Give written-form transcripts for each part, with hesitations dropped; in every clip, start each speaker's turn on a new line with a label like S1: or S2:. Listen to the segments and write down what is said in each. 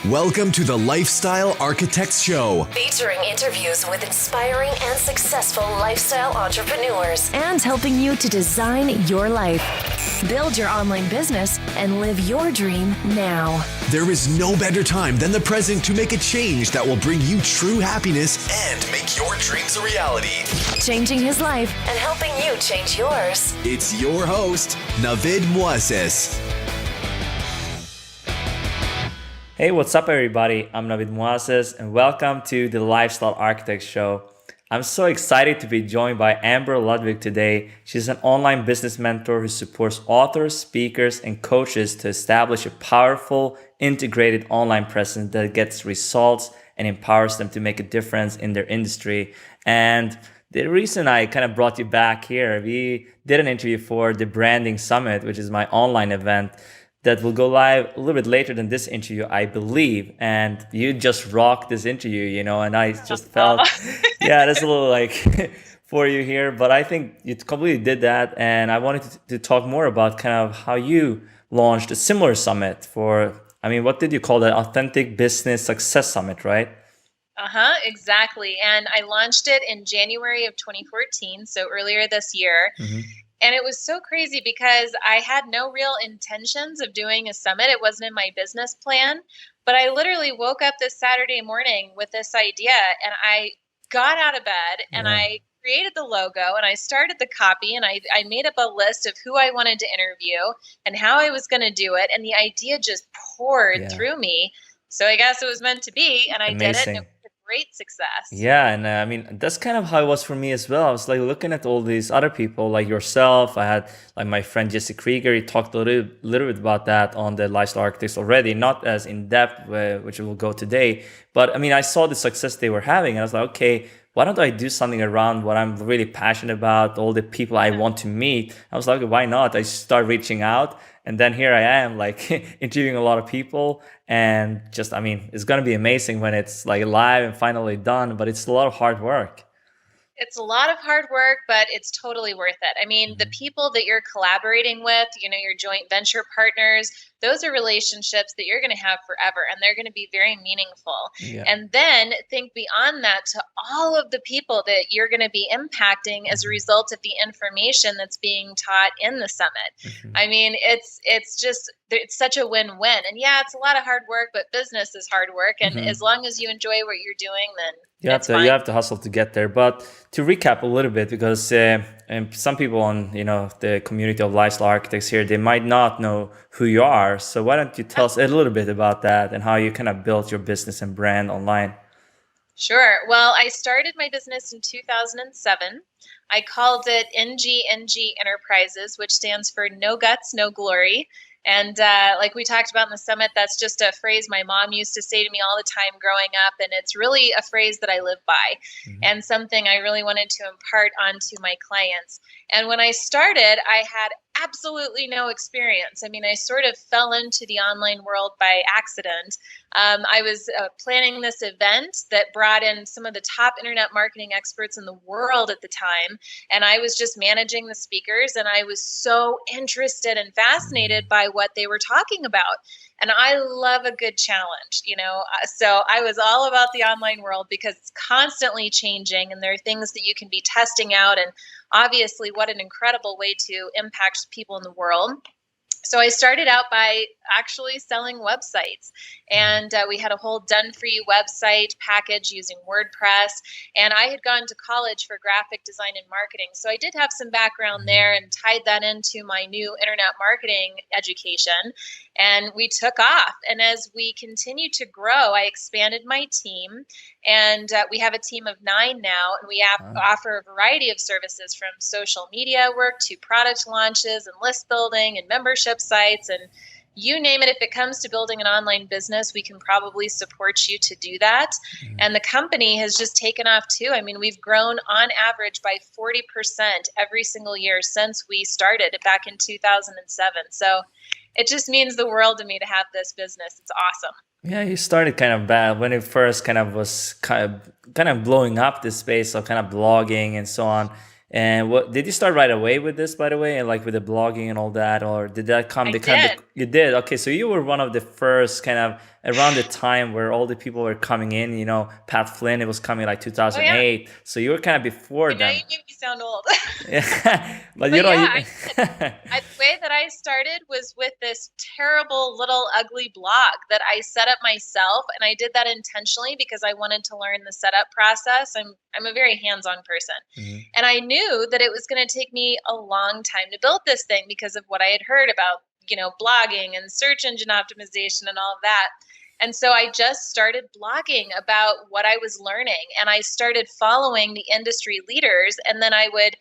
S1: Welcome to the Lifestyle Architects Show,
S2: featuring interviews with inspiring and successful lifestyle entrepreneurs and helping you to design your life, build your online business, and live your dream now.
S1: There is no better time than the present to make a change that will bring you true happiness and make your dreams a reality.
S2: Changing his life and helping you change yours.
S1: It's your host, Navid Muasses.
S3: Hey, what's up, everybody? I'm Navid Muasses, and welcome to the Lifestyle Architects Show. I'm so excited to be joined by Amber Ludwig today. She's an online business mentor who supports authors, speakers, and coaches to establish a powerful, integrated online presence that gets results and empowers them to make a difference in their industry. And the reason I kind of brought you back here, we did an interview for the Branding Summit, which is my online event that will go live a little bit later than this interview, I believe. And you just rocked this interview, and I just felt, that's a little like for you here. But I think you completely did that. And I wanted to talk more about kind of how you launched a similar summit what did you call that? Authentic Business Success Summit, right?
S4: Exactly. And I launched it in January of 2014, so earlier this year. Mm-hmm. And it was so crazy because I had no real intentions of doing a summit. It wasn't in my business plan. But I literally woke up this Saturday morning with this idea, and I got out of bed and I created the logo and I started the copy, and I made up a list of who I wanted to interview and how I was going to do it. And the idea just poured through me. So I guess it was meant to be, and I did it. And it was great success.
S3: Yeah, and that's kind of how it was for me as well. I was like looking at all these other people like yourself. I had like my friend Jesse Krieger. He talked a little bit about that on the Lifestyle Architects already, not as in depth, which we'll go today. But I saw the success they were having, and I was like, okay, why don't I do something around what I'm really passionate about, all the people I want to meet? I was like, why not? I start reaching out. And then here I am, like interviewing a lot of people, and just, it's going to be amazing when it's like live and finally done, but it's a lot of hard work.
S4: It's a lot of hard work, but it's totally worth it. The people that you're collaborating with, your joint venture partners, those are relationships that you're going to have forever, and they're going to be very meaningful. Yeah. And then think beyond that to all of the people that you're going to be impacting as a result of the information that's being taught in the summit. Mm-hmm. It's such a win-win. And it's a lot of hard work, but business is hard work. And as long as you enjoy what you're doing, then you have to
S3: hustle to get there. But to recap a little bit, because and some people on the community of lifestyle architects here, they might not know who you are. So why don't you tell us a little bit about that and how you kind of built your business and brand online?
S4: Sure. Well, I started my business in 2007. I called it NGNG Enterprises, which stands for No Guts, No Glory. And like we talked about in the summit, that's just a phrase my mom used to say to me all the time growing up. And it's really a phrase that I live by, and something I really wanted to impart onto my clients. And when I started, I had absolutely no experience. I sort of fell into the online world by accident. I was planning this event that brought in some of the top internet marketing experts in the world at the time. And I was just managing the speakers, and I was so interested and fascinated by what they were talking about. And I love a good challenge, so I was all about the online world because it's constantly changing, and there are things that you can be testing out. And obviously, what an incredible way to impact people in the world. So I started out by actually selling websites, and we had a whole done-for-you website package using WordPress, and I had gone to college for graphic design and marketing. So I did have some background there and tied that into my new internet marketing education, and we took off. And as we continued to grow, I expanded my team, and we have a team of 9 now, and we offer a variety of services from social media work to product launches and list building and membership sites, and you name it. If it comes to building an online business, we can probably support you to do that. And the company has just taken off too. We've grown on average by 40% every single year since we started back in 2007. So it just means the world to me to have this business. It's awesome.
S3: Yeah, you started kind of bad when it first kind of was kind of blowing up this space of kind of blogging and so on. And what did you start right away with this, by the way, and like with the blogging and all that, or did that come? You did. Okay, so you were one of the first kind of around the time where all the people were coming in, Pat Flynn, it was coming like
S4: Oh yeah.
S3: 2008. So you were kind of before
S4: Now
S3: them.
S4: you make me sound old.
S3: Yeah. But
S4: But yeah,
S3: you
S4: the way that I started was with this terrible little ugly blog that I set up myself, and I did that intentionally because I wanted to learn the setup process. I'm a very hands-on person.
S3: Mhm.
S4: And I knew that it was going to take me a long time to build this thing because of what I had heard about, blogging and search engine optimization and all of that. And so I just started blogging about what I was learning, and I started following the industry leaders, and then I would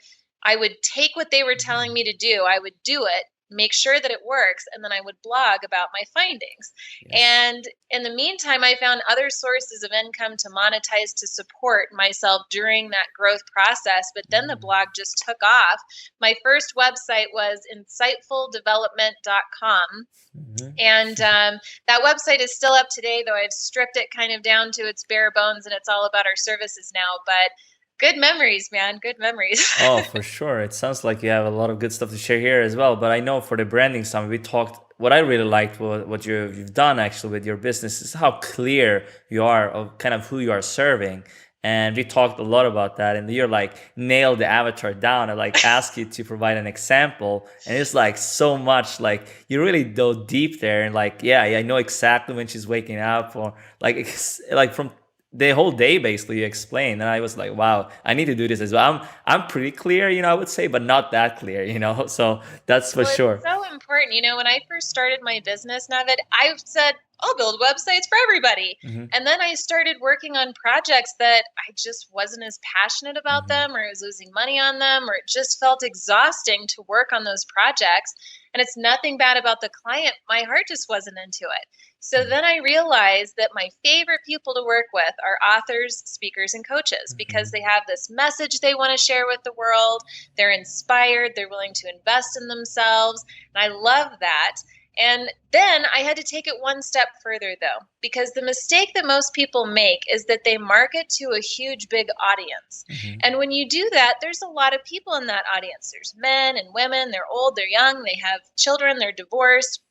S4: take what they were telling me to do. I would do it, make sure that it works, and then I would blog about my findings.
S3: Yes.
S4: And in the meantime, I found other sources of income to monetize to support myself during that growth process. But then the blog just took off. My first website was insightfuldevelopment.com.
S3: Mhm.
S4: And that website is still up today, though I've stripped it kind of down to its bare bones, and it's all about our services now. But good memories, man. Good memories.
S3: Oh, for sure. It sounds like you have a lot of good stuff to share here as well. But I know for the branding summit, we talked. What I really liked, what you've done actually with your business, is how clear you are of kind of who you are serving. And we talked a lot about that. And you're like nailed the avatar down and like ask you to provide an example. And it's like so much like you really dove deep there. And like, yeah, I know exactly when she's waking up, or like from the whole day basically you explained. And I was like, wow, I need to do this as well. I'm pretty clear, I would say, but not that clear, so that's for
S4: Well,
S3: sure.
S4: it's so important. When I first started my business, Navid, I said, I'll build websites for everybody.
S3: Mhm.
S4: And then I started working on projects that I just wasn't as passionate about
S3: Mhm.
S4: them, or I was losing money on them, or it just felt exhausting to work on those projects. And it's nothing bad about the client. My heart just wasn't into it. So then I realized that my favorite people to work with are authors, speakers, and coaches, because they have this message they want to share with the world. They're inspired. They're willing to invest in themselves. And I love that. And then I had to take it one step further, though, because the mistake that most people make is that they market to a huge, big audience.
S3: Mhm.
S4: And when you do that, there's a lot of people in that audience. There's men and women, they're old, they're young, they have children, they're divorced.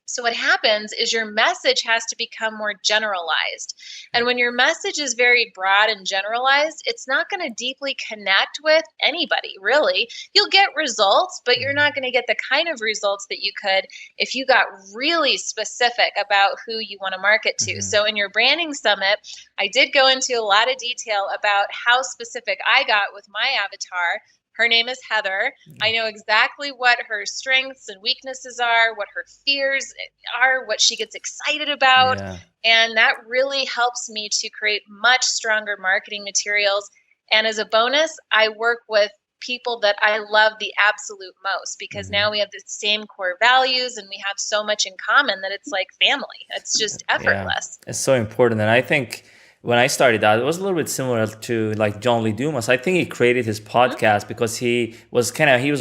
S4: So what happens is your message has to become more generalized. And when your message is very broad and generalized, it's not going to deeply connect with anybody, really. You'll get results, but you're not going to get the kind of results that you could if you got really specific about who you want to market to.
S3: Mhm.
S4: So in your branding summit, I did go into a lot of detail about how specific I got with my avatar. Her name is Heather. I know exactly what her strengths and weaknesses are, what her fears are, what she gets excited about.
S3: Yeah.
S4: And that really helps me to create much stronger marketing materials. And as a bonus, I work with people that I love the absolute most, because now we have the same core values and we have so much in common that it's like family. It's just effortless.
S3: Yeah, it's so important. And I think when I started out, it was a little bit similar to like John Lee Dumas. I think he created his podcast because he was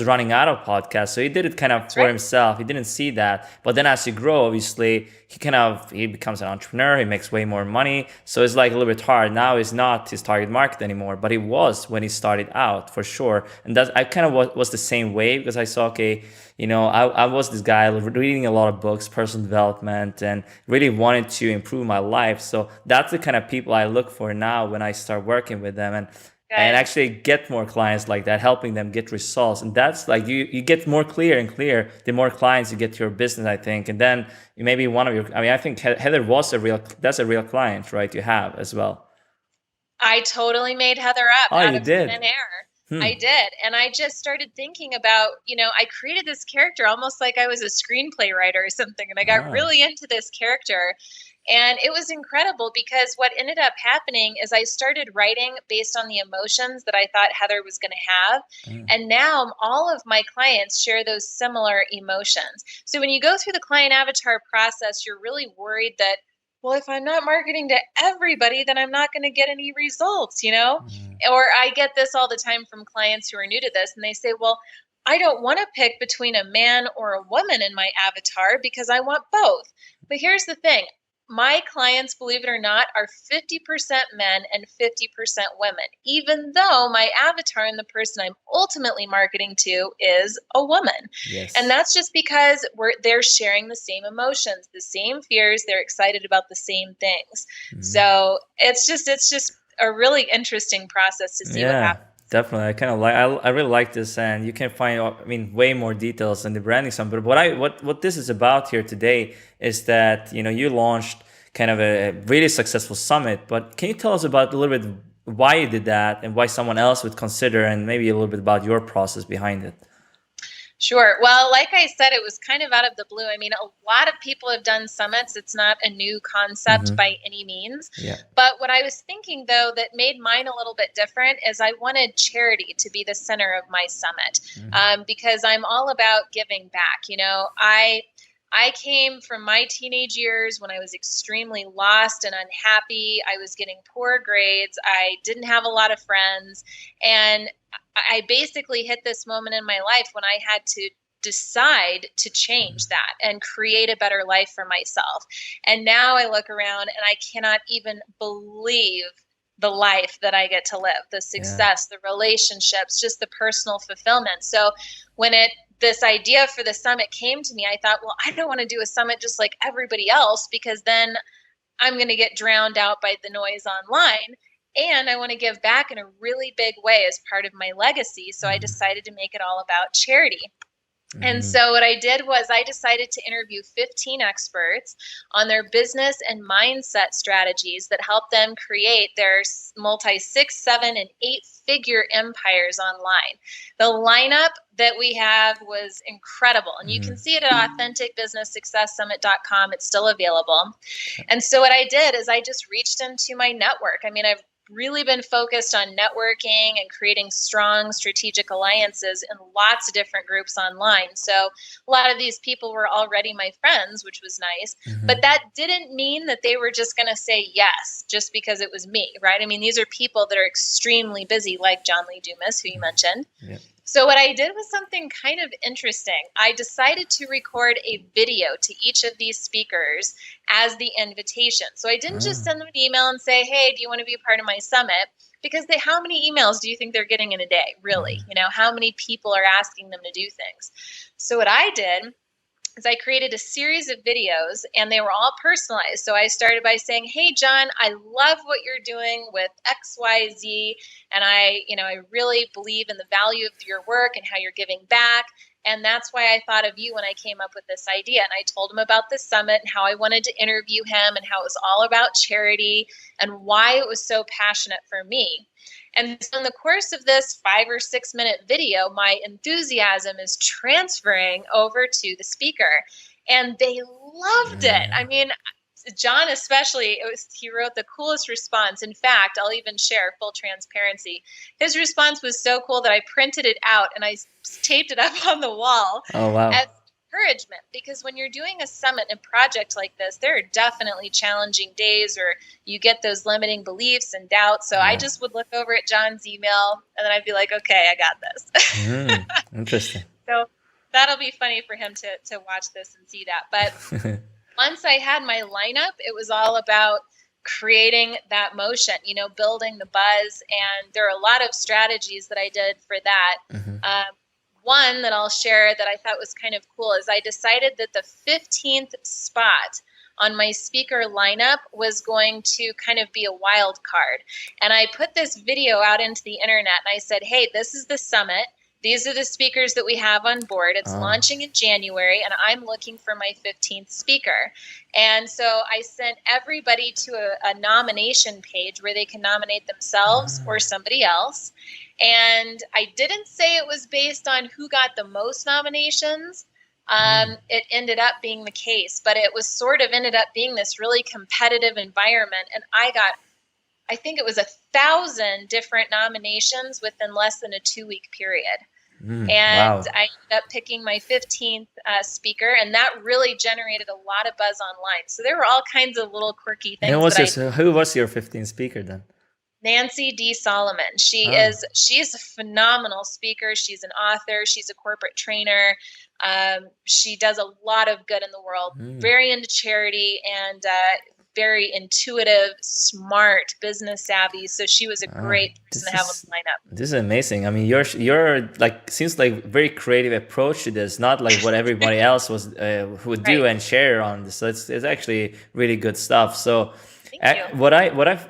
S3: running out of podcasts. So he did it kind of for
S4: right.
S3: himself. He didn't see that. But then as you grow, obviously, he becomes an entrepreneur. He makes way more money. So it's like a little bit hard. Now he's not his target market anymore, but he was when he started out for sure. And I kind of was the same way, because I saw, okay, I was this guy reading a lot of books, personal development, and really wanted to improve my life. So that's the kind of people I look for now when I start working with them, and actually get more clients like that, helping them get results. And that's like you get more clear and clear the more clients you get to your business, I think. And then maybe I think Heather that's a real client, right? You have as well.
S4: I totally made Heather up out of thin air. I did. And I just started thinking about, I created this character almost like I was a screenplay writer or something. And I got really into this character. And it was incredible, because what ended up happening is I started writing based on the emotions that I thought Heather was going to have. And now all of my clients share those similar emotions. So when you go through the client avatar process, you're really worried that, well, if I'm not marketing to everybody, then I'm not going to get any results, Or I get this all the time from clients who are new to this, and they say, well, I don't want to pick between a man or a woman in my avatar because I want both. But here's the thing. my clients, believe it or not, are 50% men and 50% women, even though my avatar and the person I'm ultimately marketing to is a woman.
S3: Yes.
S4: And that's just because they're sharing the same emotions, the same fears. They're excited about the same things. So it's just a really interesting process to see what happens.
S3: Definitely. I really like this, and you can find way more details in the branding summit. But what this is about here today is that you launched kind of a really successful summit. But can you tell us about a little bit why you did that and why someone else would consider, and maybe a little bit about your process behind it?
S4: Sure. Well, like I said, it was kind of out of the blue. I mean, a lot of people have done summits. It's not a new concept by any means.
S3: Yeah.
S4: But what I was thinking, though, that made mine a little bit different is I wanted charity to be the center of my summit because I'm all about giving back. I came from my teenage years when I was extremely lost and unhappy. I was getting poor grades. I didn't have a lot of friends. And I basically hit this moment in my life when I had to decide to change that and create a better life for myself. And now I look around and I cannot even believe the life that I get to live, the success, the relationships, just the personal fulfillment. So when this idea for the summit came to me, I thought, well, I don't want to do a summit just like everybody else, because then I'm going to get drowned out by the noise online. And I want to give back in a really big way as part of my legacy. So I decided to make it all about charity. And so what I did was I decided to interview 15 experts on their business and mindset strategies that help them create their multi 6, 7, and 8-figure empires online. The lineup that we have was incredible. And you can see it at AuthenticBusinessSuccessSummit.com. It's still available. And so what I did is I just reached into my network. I mean, I've really been focused on networking and creating strong strategic alliances in lots of different groups online. So a lot of these people were already my friends, which was nice. But that didn't mean that they were just going to say yes just because it was me, right? I mean, these are people that are extremely busy, like John Lee Dumas, who you mentioned.
S3: Yep.
S4: So what I did was something kind of interesting. I decided to record a video to each of these speakers as the invitation. So I didn't just send them an email and say, hey, do you want to be a part of my summit? Because how many emails do you think they're getting in a day, really? How many people are asking them to do things? So what I did is I created a series of videos, and they were all personalized. So I started by saying, hey, John, I love what you're doing with XYZ. And I really believe in the value of your work and how you're giving back. And that's why I thought of you when I came up with this idea. And I told him about the summit and how I wanted to interview him and how it was all about charity and why it was so passionate for me. And so in the course of this 5 or 6 minute video, my enthusiasm is transferring over to the speaker, and they loved it. I mean, John especially, he wrote the coolest response. In fact, I'll even share full transparency. His response was so cool that I printed it out and I taped it up on the wall.
S3: Oh, wow.
S4: As encouragement, because when you're doing a summit and project like this, there are definitely challenging days or you get those limiting beliefs and doubts. So I just would look over at John's email and then I'd be like, okay, I got this.
S3: Interesting.
S4: So that'll be funny for him to watch this and see that. But once I had my lineup, it was all about creating that motion, building the buzz. And there are a lot of strategies that I did for that. One that I'll share that I thought was kind of cool is I decided that the 15th spot on my speaker lineup was going to kind of be a wild card. And I put this video out into the internet and I said, hey, this is the summit. These are the speakers that we have on board. It's launching in January, and I'm looking for my 15th speaker. And so I sent everybody to a nomination page where they can nominate themselves or somebody else. And I didn't say it was based on who got the most nominations. It ended up being the case, but it was sort of ended up being this really competitive environment. And I think it was 1,000 different nominations within less than a 2-week period. And
S3: wow.
S4: I ended up picking my 15th speaker, and that really generated a lot of buzz online. So there were all kinds of little quirky things.
S3: And who was your 15th speaker then?
S4: Nancy D. Solomon. She's a phenomenal speaker. She's an author. She's a corporate trainer. She does a lot of good in the world, very into charity and very intuitive, smart, business savvy. So she was a great person to have on the lineup.
S3: This is amazing. I mean, you're like, seems like very creative approach to this, not like what everybody else would do and share on this. So it's actually really good stuff. So what I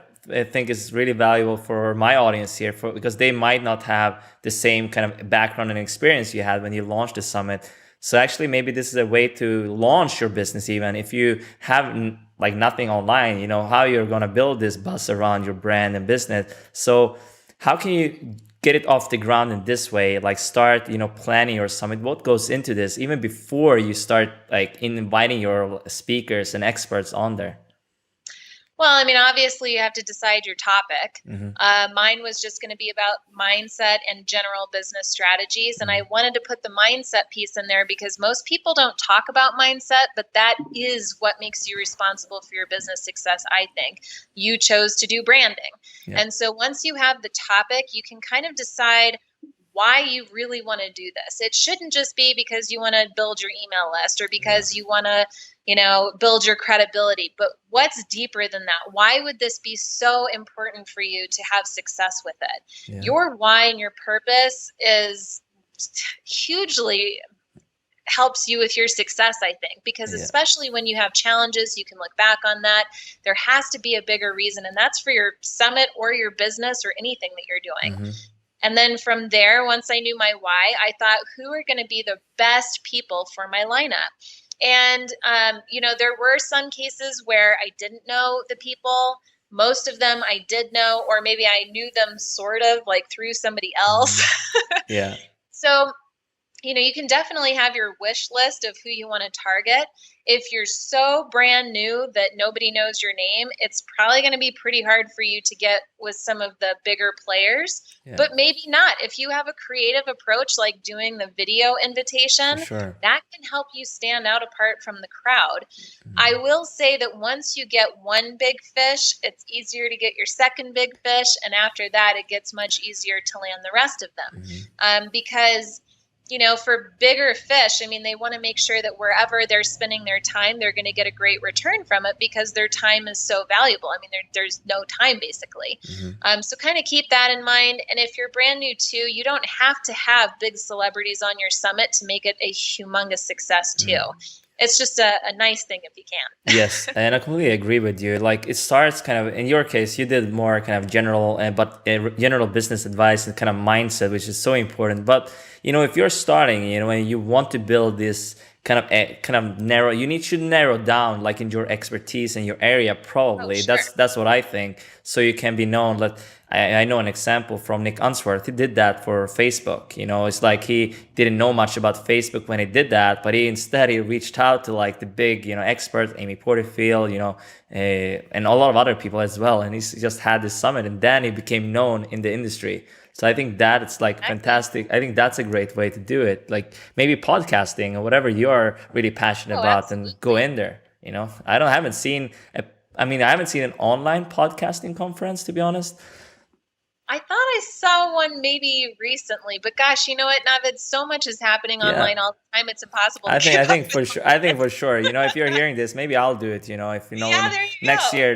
S3: think is really valuable for my audience here, because they might not have the same kind of background and experience you had when you launched the summit. So actually, maybe this is a way to launch your business. Even if you have like nothing online, you know, how you're going to build this buzz around your brand and business. So how can you get it off the ground in this way? Like start, you know, planning your summit. What goes into this even before you start like inviting your speakers and experts on there?
S4: Well, I mean, obviously you have to decide your topic. Mine was just going to be about mindset and general business strategies. And I wanted to put the mindset piece in there because most people don't talk about mindset, but that is what makes you responsible for your business success, I think. You chose to do branding. Yeah. And so once you have the topic, you can kind of decide why you really want to do this. It shouldn't just be because you want to build your email list or because you want to, you know, build your credibility. But what's deeper than that? Why would this be so important for you to have success with it? Yeah. Your why and your purpose is hugely helps you with your success, I think, because especially when you have challenges, you can look back on that. There has to be a bigger reason, and that's for your summit or your business or anything that you're doing. And then from there, once I knew my why, I thought, who are going to be the best people for my lineup? And, you know, there were some cases where I didn't know the people. Most of them I did know, or maybe I knew them sort of like through somebody else.
S3: Yeah.
S4: So, you know, you can definitely have your wish list of who you want to target. If you're so brand new that nobody knows your name, it's probably going to be pretty hard for you to get with some of the bigger players, but maybe not. If you have a creative approach, like doing the video invitation, that can help you stand out apart from the crowd. I will say that once you get one big fish, it's easier to get your second big fish. And after that, it gets much easier to land the rest of them. Because you know, for bigger fish, I mean, they want to make sure that wherever they're spending their time, they're going to get a great return from it because their time is so valuable. I mean, there's no time basically. So kind of keep that in mind. And if you're brand new too, you don't have to have big celebrities on your summit to make it a humongous success too. It's just a nice thing if you can.
S3: Yes, and I completely agree with you. Like it starts kind of, in your case, you did more kind of general, general business advice and kind of mindset, which is so important. But, you know, if you're starting, you know, and you want to build this kind of narrow, you should narrow down like in your expertise in your area, probably. That's what I think. So you can be known. Like I know an example from Nick Unsworth. He did that for Facebook. You know, it's like he didn't know much about Facebook when he did that, but he reached out to like the big, you know, experts, Amy Porterfield, you know, and a lot of other people as well. And he's just had this summit, and then he became known in the industry. So I think that it's like fantastic. I think that's a great way to do it. Like maybe podcasting or whatever you're really passionate about, absolutely. And go in there. You know, I haven't seen an online podcasting conference, to be honest.
S4: I thought I saw one maybe recently, but gosh, you know what, Navid? So much is happening online all the time. It's impossible.
S3: I think for sure. You know, if you're hearing this, maybe I'll do it. You know, if you know, next year.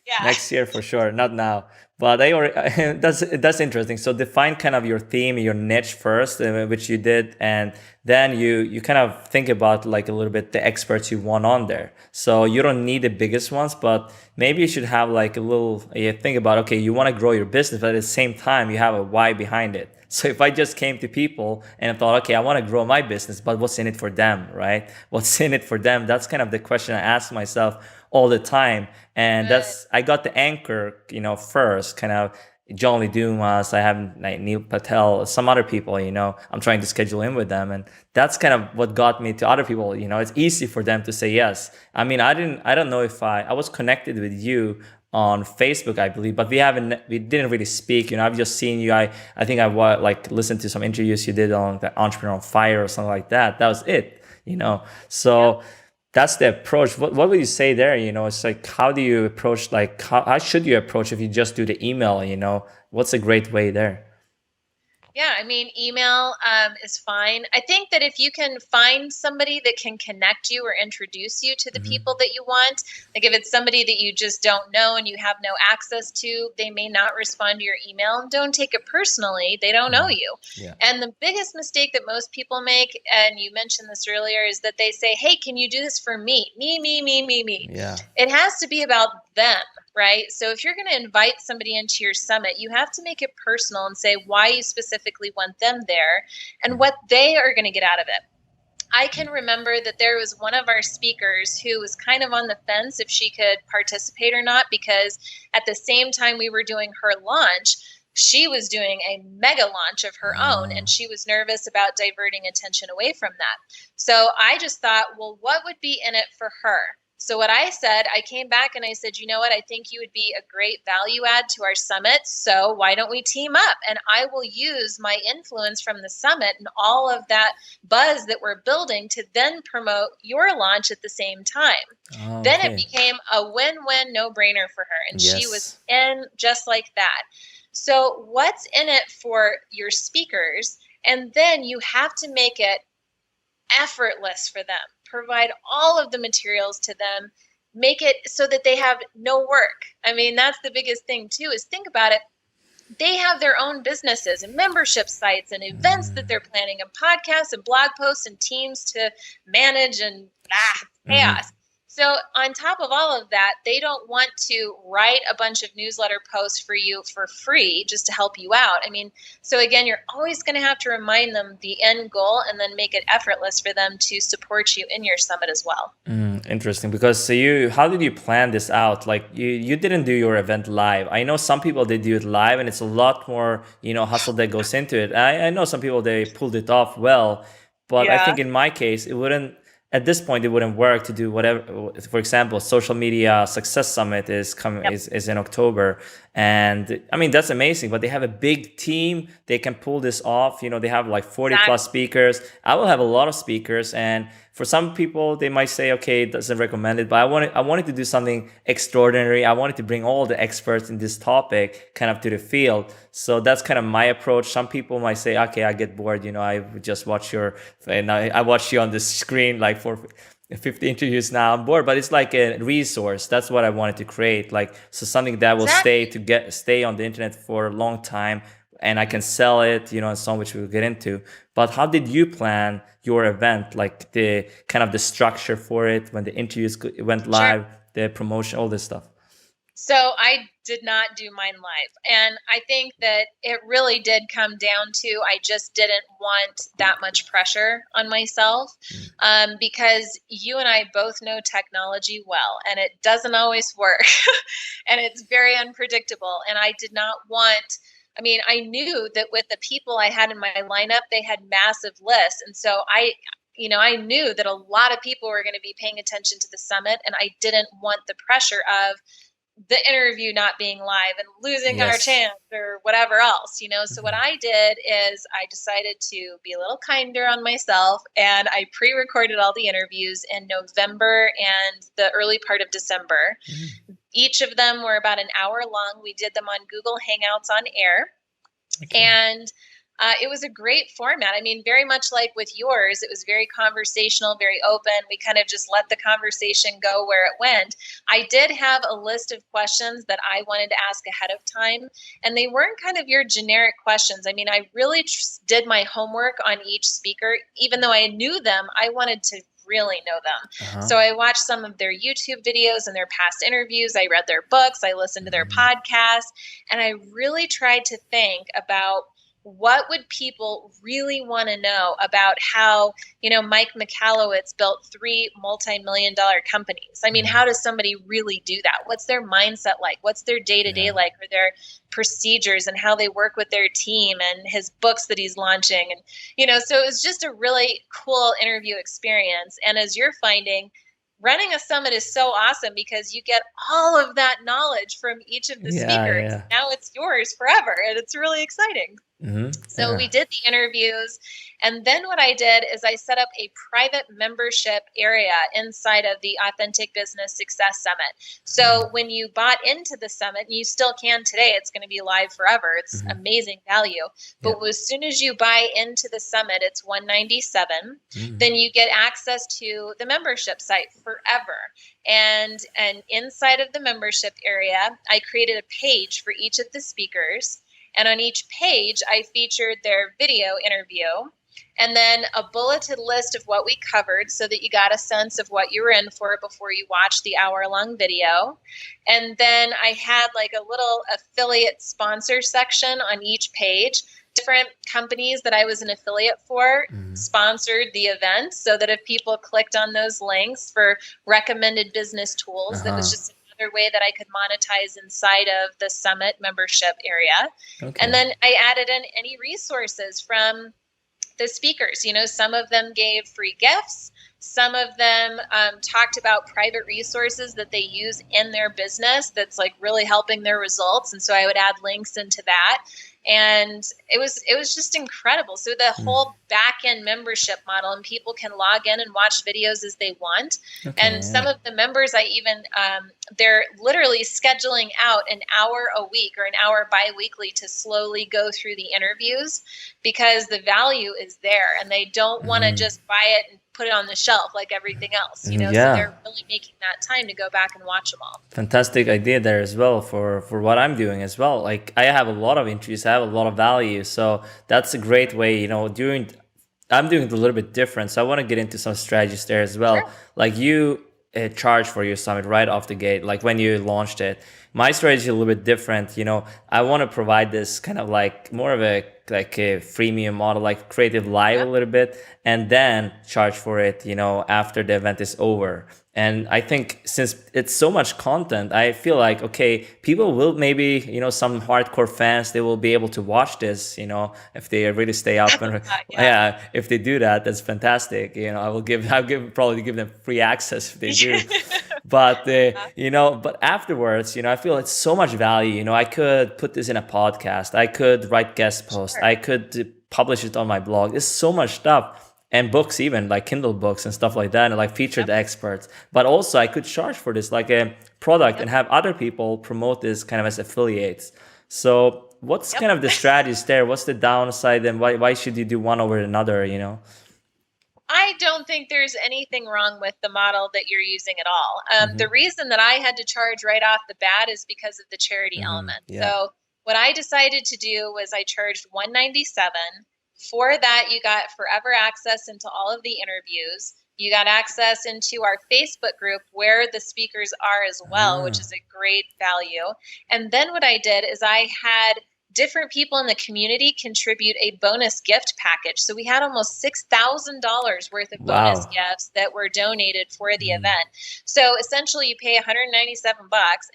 S3: Yeah. Next year for sure, not now. But that's interesting. So define kind of your theme, your niche first, which you did, and then you kind of think about like a little bit the experts you want on there. So you don't need the biggest ones, but maybe you should have like a little. You think about, okay, you want to grow your business, but at the same time you have a why behind it. So if I just came to people and I thought, okay, I want to grow my business, but what's in it for them, right? What's in it for them? That's kind of the question I ask myself all the time. And I got the anchor, you know, first, kind of John Lee Dumas, I have like Neil Patel, some other people, you know, I'm trying to schedule in with them. And that's kind of what got me to other people. You know, it's easy for them to say yes. I mean, I don't know if I was connected with you on Facebook, I believe, but we didn't really speak. You know, I've just seen you. I think I listened to some interviews you did on the Entrepreneur on Fire or something like that. That was it, you know. So that's the approach. What would you say there? It's like, how do you approach, like, how should you approach if you just do the email, what's a great way there?
S4: Yeah, I mean, email is fine. I think that if you can find somebody that can connect you or introduce you to the people that you want, like if it's somebody that you just don't know and you have no access to, they may not respond to your email. Don't take it personally. They don't know you.
S3: Yeah.
S4: And the biggest mistake that most people make, and you mentioned this earlier, is that they say, hey, can you do this for me? Me.
S3: Yeah.
S4: It has to be about them. Right? So if you're going to invite somebody into your summit, you have to make it personal and say why you specifically want them there and what they are going to get out of it. I can remember that there was one of our speakers who was kind of on the fence if she could participate or not, because at the same time we were doing her launch, she was doing a mega launch of her own, and she was nervous about diverting attention away from that. So I just thought, well, what would be in it for her? So what I said, I came back and I said, you know what? I think you would be a great value add to our summit. So why don't we team up? And I will use my influence from the summit and all of that buzz that we're building to then promote your launch at the same time.
S3: Oh,
S4: then
S3: okay.
S4: it became a win-win, no-brainer for her. And
S3: Yes.
S4: she was in just like that. So what's in it for your speakers? And then you have to make it effortless for them. Provide all of the materials to them, make it so that they have no work. I mean, that's the biggest thing too, is think about it. They have their own businesses and membership sites and events that they're planning and podcasts and blog posts and teams to manage and chaos. So on top of all of that, they don't want to write a bunch of newsletter posts for you for free just to help you out. I mean, so again, you're always going to have to remind them the end goal and then make it effortless for them to support you in your summit as well.
S3: Interesting, because how did you plan this out? Like you didn't do your event live. I know some people, they do it live and it's a lot more, hustle that goes into it. I know some people, they pulled it off well, but I think in my case, at this point, it wouldn't work to do whatever. For example, Social Media Success Summit is coming is in October, and I mean that's amazing. But they have a big team; they can pull this off. They have like 40 plus speakers. I will have a lot of speakers, and for some people, they might say, "Okay, it doesn't recommend it." But I wanted to do something extraordinary. I wanted to bring all the experts in this topic kind of to the field. So that's kind of my approach. Some people might say, "Okay, I get bored. I would just watch I watch you on the screen like for 50 interviews now. I'm bored." But it's like a resource. That's what I wanted to create. Like, so something that will stay on the internet for a long time, and I can sell it, and so on, which we'll get into. But how did you plan your event? Like the kind of the structure for it, when the interviews went live, the promotion, all this stuff?
S4: So I did not do mine live. And I think that it really did come down to, I just didn't want that much pressure on myself, because you and I both know technology well, and it doesn't always work and it's very unpredictable. And I did not want, I knew that with the people I had in my lineup, they had massive lists. And so I knew that a lot of people were going to be paying attention to the summit, and I didn't want the pressure of the interview not being live and losing our chance or whatever else, So what I did is I decided to be a little kinder on myself, and I pre-recorded all the interviews in November and the early part of December. Each of them were about an hour long. We did them on Google Hangouts on air. And it was a great format. Very much like with yours, it was very conversational, very open. We kind of just let the conversation go where it went. I did have a list of questions that I wanted to ask ahead of time, and they weren't kind of your generic questions. I really did my homework on each speaker. Even though I knew them, I wanted to really know them. So I watched some of their YouTube videos and their past interviews. I read their books. I listened to their podcasts, and I really tried to think about what would people really want to know about how, Mike Michalowicz built 3 multi-million-dollar companies. How does somebody really do that? What's their mindset like? What's their day-to-day like, or their procedures and how they work with their team, and his books that he's launching? And, so it was just a really cool interview experience. And as you're finding, running a summit is so awesome because you get all of that knowledge from each of the speakers. Now it's yours forever, and it's really exciting. So we did the interviews. And then what I did is I set up a private membership area inside of the Authentic Business Success Summit. So when you bought into the summit, you still can today, it's going to be live forever. It's amazing value. But as soon as you buy into the summit, it's $197. Then you get access to the membership site forever. And inside of the membership area, I created a page for each of the speakers. And on each page, I featured their video interview and then a bulleted list of what we covered so that you got a sense of what you were in for before you watched the hour-long video. And then I had like a little affiliate sponsor section on each page. Different companies that I was an affiliate for sponsored the event so that if people clicked on those links for recommended business tools, that was just another way that I could monetize inside of the summit membership area. And then I added in any resources from the speakers. You know, some of them gave free gifts. Some of them talked about private resources that they use in their business that's like really helping their results. And so I would add links into that. And it was just incredible. So the whole back end membership model, and people can log in and watch videos as they want. And some of the members, I even they're literally scheduling out an hour a week or an hour bi-weekly to slowly go through the interviews because the value is there, and they don't want to just buy it and put it on the shelf like everything else, you know. So they're really making that time to go back and watch them all.
S3: Fantastic idea there as well for what I'm doing as well. Like I have a lot of interest, I have a lot of value, so that's a great way. You know, I'm doing it a little bit different, so I want to get into some strategies there as well. Sure. Like you charge for your summit right off the gate, like when you launched it. My strategy is a little bit different. You know, I want to provide this kind of like more of a freemium model, like Creative Live a little bit, and then charge for it, you know, after the event is over. And I think since it's so much content, I feel like, okay, people will maybe, you know, some hardcore fans, they will be able to watch this, you know, if they really stay up. And if they do that, that's fantastic. You know, I'll probably give them free access if they do. But, you know, but afterwards, you know, I feel it's so much value. You know, I could put this in a podcast. I could write guest posts. I could publish it on my blog. There's so much stuff. And books, even like Kindle books and stuff like that, and like featured experts. But also I could charge for this like a product and have other people promote this kind of as affiliates. So what's kind of the strategies there? What's the downside, and why should you do one over another, you know?
S4: I don't think there's anything wrong with the model that you're using at all. The reason that I had to charge right off the bat is because of the charity element. So what I decided to do was I charged $197. For that, you got forever access into all of the interviews. You got access into our Facebook group where the speakers are as well, which is a great value. And then what I did is I had different people in the community contribute a bonus gift package. So we had almost $6,000 worth of bonus gifts that were donated for the event. So essentially you pay $197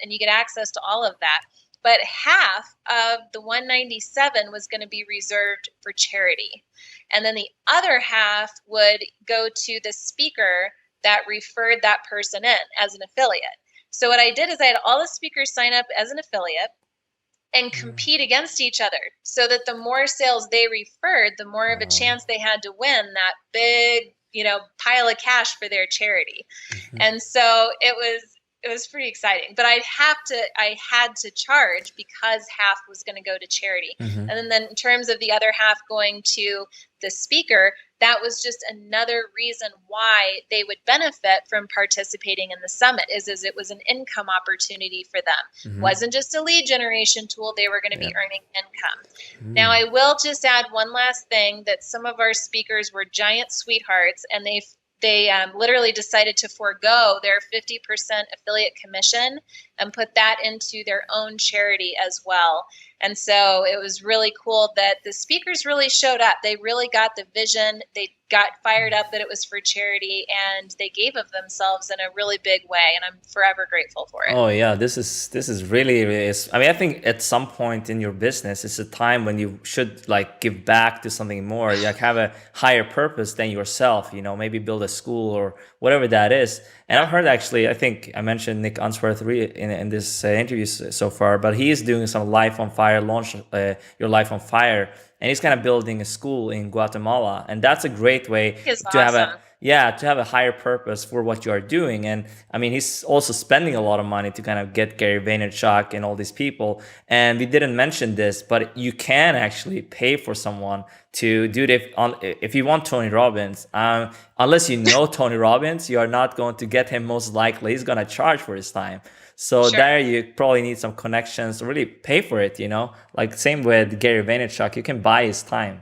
S4: and you get access to all of that. But half of the $197 was going to be reserved for charity. And then the other half would go to the speaker that referred that person in as an affiliate. So what I did is I had all the speakers sign up as an affiliate and compete against each other so that the more sales they referred, the more of a chance they had to win that big, you know, pile of cash for their charity. And so it was pretty exciting, but I had to charge because half was going to go to charity. And then in terms of the other half going to the speaker, that was just another reason why they would benefit from participating in the summit is it was an income opportunity for them. Wasn't just a lead generation tool. They were going to be earning income. Now I will just add one last thing, that some of our speakers were giant sweethearts, and they literally decided to forego their 50% affiliate commission and put that into their own charity as well. And so it was really cool that the speakers really showed up. They really got the vision. They got fired up that it was for charity, and they gave of themselves in a really big way. And I'm forever grateful for it.
S3: Oh yeah, this is really, I mean, I think at some point in your business, it's a time when you should like give back to something more, like have a higher purpose than yourself, you know, maybe build a school or whatever that is. And I've heard, actually, I think I mentioned Nick Unsworth in this interview so far, but he is doing some Life on Fire, launch your Life on Fire, and he's kind of building a school in Guatemala, and that's a great way
S4: It's
S3: to have
S4: awesome.
S3: to have a higher purpose for what you are doing. And I mean, he's also spending a lot of money to kind of get Gary Vaynerchuk and all these people. And we didn't mention this, but you can actually pay for someone to do it if you want Tony Robbins. Unless you know Tony Robbins, you are not going to get him. Most likely, he's going to charge for his time. So
S4: Sure.
S3: there you probably need some connections to really pay for it, like same with Gary Vaynerchuk, you can buy his time.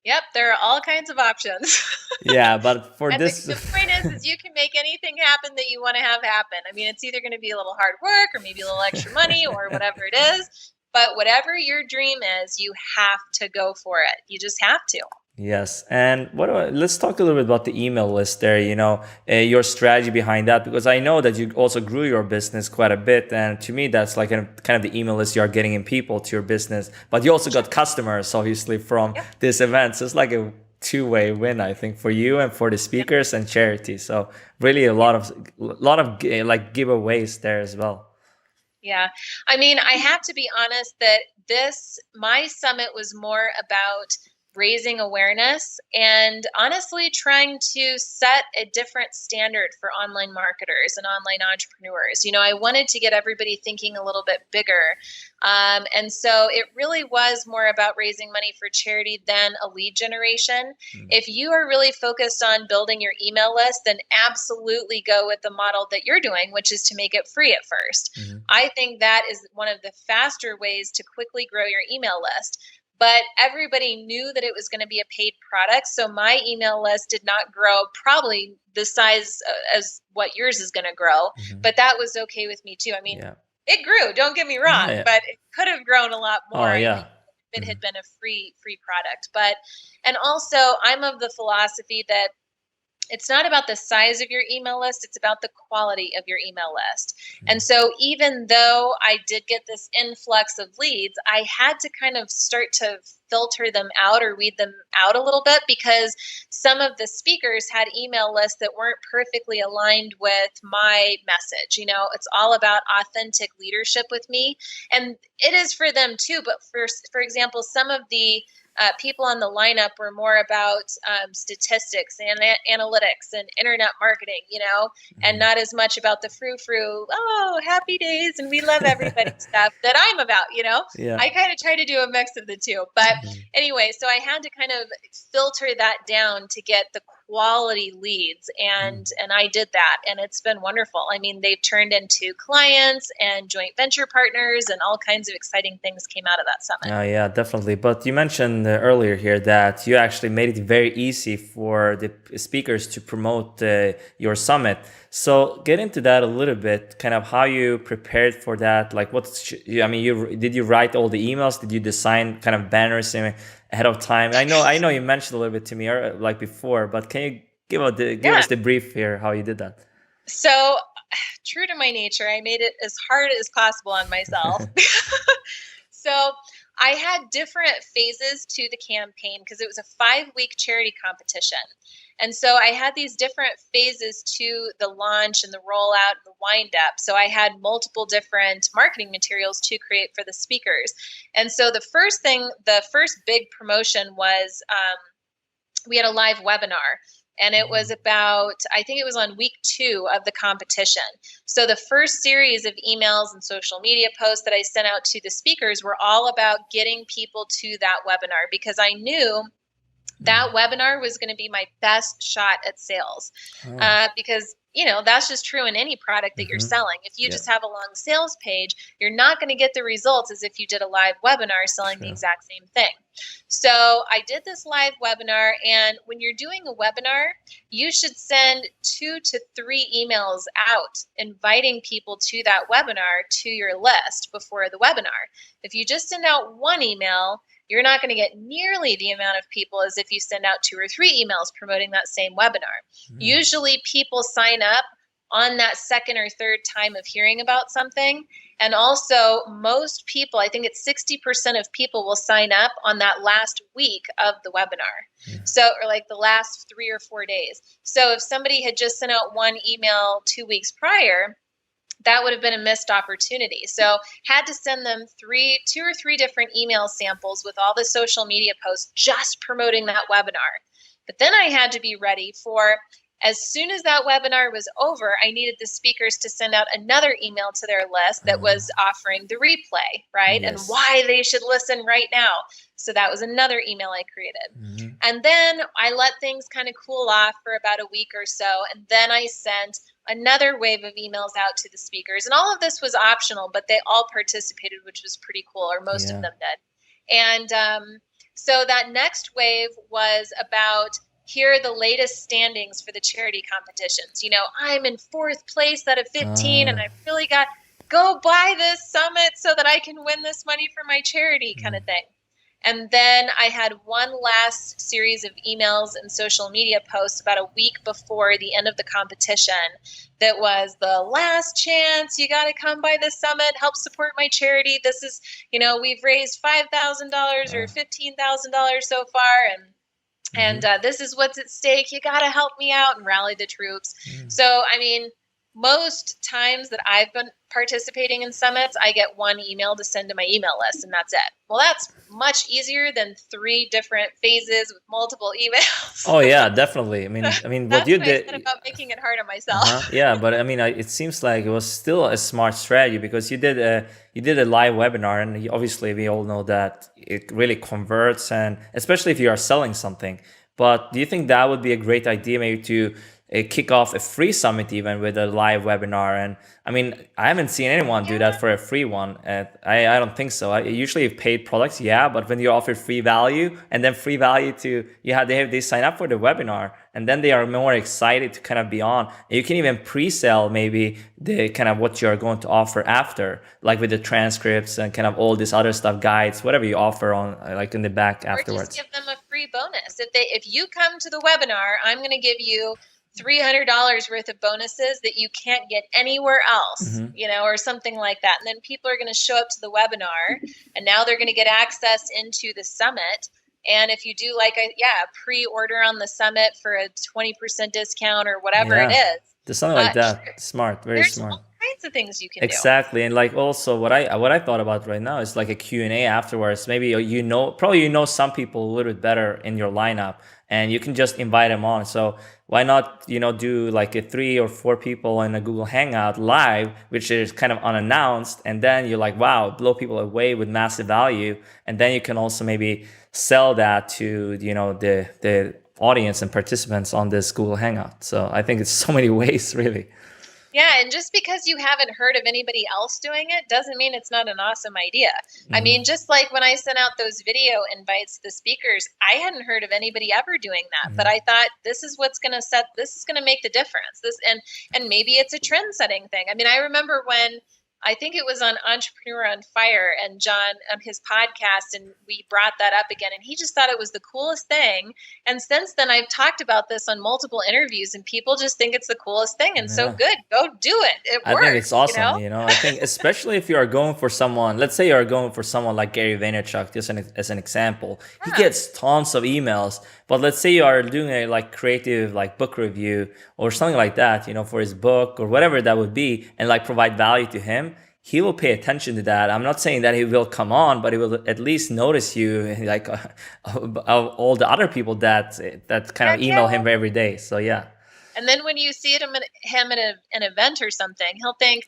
S4: Yep, there are all kinds of options.
S3: Yeah, but for
S4: And
S3: this,
S4: the point is you can make anything happen that you want to have happen. I mean, it's either going to be a little hard work or maybe a little extra money or whatever it is. But whatever your dream is, you have to go for it. You just have to.
S3: yes. And let's talk a little bit about the email list there, your strategy behind that, because I know that you also grew your business quite a bit. And to me, that's like kind of the email list you are getting in people to your business, but you also got customers, obviously, from this event. So it's like a two-way win, I think, for you and for the speakers and charity. So really a lot of like giveaways there as well.
S4: Yeah. I mean, I have to be honest that my summit was more about raising awareness and honestly trying to set a different standard for online marketers and online entrepreneurs. I wanted to get everybody thinking a little bit bigger. And so it really was more about raising money for charity than a lead generation. If you are really focused on building your email list, then absolutely go with the model that you're doing, which is to make it free at first. I think that is one of the faster ways to quickly grow your email list. But everybody knew that it was going to be a paid product. So my email list did not grow probably the size as what yours is going to grow. But that was okay with me too. I mean, it grew, don't get me wrong, but it could have grown a lot more if it had been a free product. And also I'm of the philosophy that it's not about the size of your email list, it's about the quality of your email list. And so even though I did get this influx of leads, I had to kind of start to filter them out or weed them out a little bit because some of the speakers had email lists that weren't perfectly aligned with my message. It's all about authentic leadership with me. And it is for them too. But for example, some of the people on the lineup were more about statistics and analytics and internet marketing, and not as much about the frou-frou, happy days and we love everybody stuff that I'm about, I kind of try to do a mix of the two. But anyway, so I had to kind of filter that down to get the quality leads. And I did that. And it's been wonderful. I mean, they've turned into clients and joint venture partners and all kinds of exciting things came out of that summit.
S3: Oh, yeah, definitely. But you mentioned earlier here that you actually made it very easy for the speakers to promote your summit. So get into that a little bit, kind of how you prepared for that. Like did you write all the emails? Did you design kind of banners ahead of time? I know you mentioned a little bit to me like before, but can you give us the brief here how you did that?
S4: So true to my nature, I made it as hard as possible on myself. So I had different phases to the campaign because it was a 5-week charity competition. And so I had these different phases to the launch and the rollout and the wind up. So I had multiple different marketing materials to create for the speakers. And so the first big promotion was we had a live webinar. And it was I think it was on week 2 of the competition. So the first series of emails and social media posts that I sent out to the speakers were all about getting people to that webinar because I knew that webinar was going to be my best shot at sales because, that's just true in any product that you're selling. If you just have a long sales page, you're not going to get the results as if you did a live webinar selling the exact same thing. So I did this live webinar, and when you're doing a webinar, you should send 2 to 3 emails out inviting people to that webinar to your list before the webinar. If you just send out 1 email, you're not going to get nearly the amount of people as if you send out 2 or 3 emails promoting that same webinar. Usually people sign up on that second or third time of hearing about something. And also most people, I think it's 60% of people will sign up on that last week of the webinar. So, or like the last 3 or 4 days. So if somebody had just sent out 1 email 2 weeks prior, that would have been a missed opportunity. So had to send them 2 or 3 different email samples with all the social media posts just promoting that webinar. But then I had to be ready for, as soon as that webinar was over, I needed the speakers to send out another email to their list that was offering the replay, right?
S3: Yes.
S4: And why they should listen right now. So that was another email I created. And then I let things kind of cool off for about a week or so. And then I sent another wave of emails out to the speakers. And all of this was optional, but they all participated, which was pretty cool, or most of them did. And so that next wave was about, here are the latest standings for the charity competitions. You know, I'm in 4th place out of 15, and I've really got, go buy this summit so that I can win this money for my charity kind of thing. And then I had one last series of emails and social media posts about a week before the end of the competition that was the last chance. You got to come by the summit, help support my charity. This is, you know, we've raised $5,000 or $15,000 so far. And this is what's at stake. You got to help me out and rally the troops. So, I mean, most times that I've been participating in summits, I get one email to send to my email list, and that's it. Well, that's much easier than 3 different phases with multiple emails.
S3: Oh yeah, definitely. I mean,
S4: That's
S3: what you
S4: what I
S3: did.
S4: said about making it hard on myself.
S3: Yeah, but I mean, it seems like it was still a smart strategy, because you did a live webinar, and obviously we all know that it really converts, and especially if you are selling something. But do you think that would be a great idea, maybe to kick off a free summit even with a live webinar? And I mean, I haven't seen anyone do that for a free one. I don't think so. Usually paid products, yeah, but when you offer free value, and then free value to, they sign up for the webinar, and then they are more excited to kind of be on. And you can even pre-sell maybe the kind of what you're going to offer after, like with the transcripts and kind of all this other stuff, guides, whatever you offer on, like in the back afterwards.
S4: Or just give them a free bonus. If you come to the webinar, I'm going to give you $300 worth of bonuses that you can't get anywhere else, you know, or something like that. And then people are going to show up to the webinar, and now they're going to get access into the summit. And if you do like a pre-order on the summit for a 20% discount or whatever it is,
S3: there's something like that. Smart, very smart.
S4: All kinds of things you can
S3: Exactly. And like also what I thought about right now is like a Q&A afterwards. Maybe you know some people a little bit better in your lineup, and you can just invite them on. So why not, do like a 3 or 4 people in a Google Hangout live, which is kind of unannounced, and then you're like, wow, blow people away with massive value. And then you can also maybe sell that to, the audience and participants on this Google Hangout. So I think it's so many ways, really.
S4: Yeah, and just because you haven't heard of anybody else doing it doesn't mean it's not an awesome idea. I mean, just like when I sent out those video invites to the speakers, I hadn't heard of anybody ever doing that. But I thought, this is going to make the difference. And maybe it's a trend setting thing. I mean, I remember when, I think it was on Entrepreneur on Fire and John on his podcast, and we brought that up again, and he just thought it was the coolest thing. And since then, I've talked about this on multiple interviews, and people just think it's the coolest thing. And so good, go do it. It works.
S3: I think it's awesome. I think especially if you are going for someone, let's say you are going for someone like Gary Vaynerchuk, just as an example, he gets tons of emails. But let's say you are doing a like creative like book review or something like that, for his book or whatever that would be, and like provide value to him. He will pay attention to that. I'm not saying that he will come on, but he will at least notice you, like all the other people that kind of email him every day. So yeah.
S4: And then when you see him at an event or something, he'll think,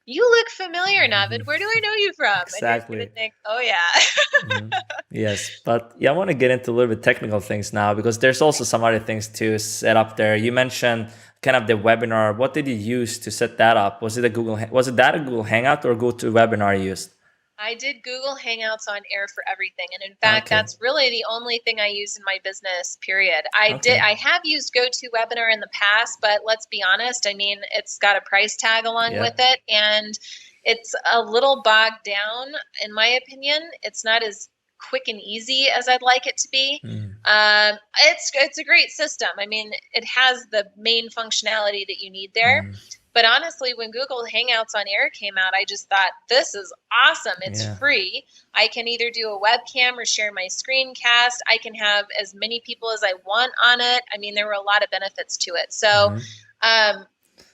S4: "You look familiar, Navid. Where do I know you from?"
S3: Exactly.
S4: And he's gonna think, "Oh yeah."
S3: Yes, but I want to get into a little bit technical things now, because there's also some other things to set up there. You mentioned kind of the webinar. What did you use to set that up? Was it a Google Hangout or GoToWebinar you used?
S4: I did Google Hangouts on Air for everything. And in fact, that's really the only thing I use in my business, period. I have used GoToWebinar in the past, but let's be honest, I mean, it's got a price tag along with it, and it's a little bogged down, in my opinion. It's not as quick and easy as I'd like it to be. It's a great system. I mean, it has the main functionality that you need there. But honestly, when Google Hangouts on Air came out, I just thought, this is awesome. It's free. I can either do a webcam or share my screencast. I can have as many people as I want on it. I mean, there were a lot of benefits to it. So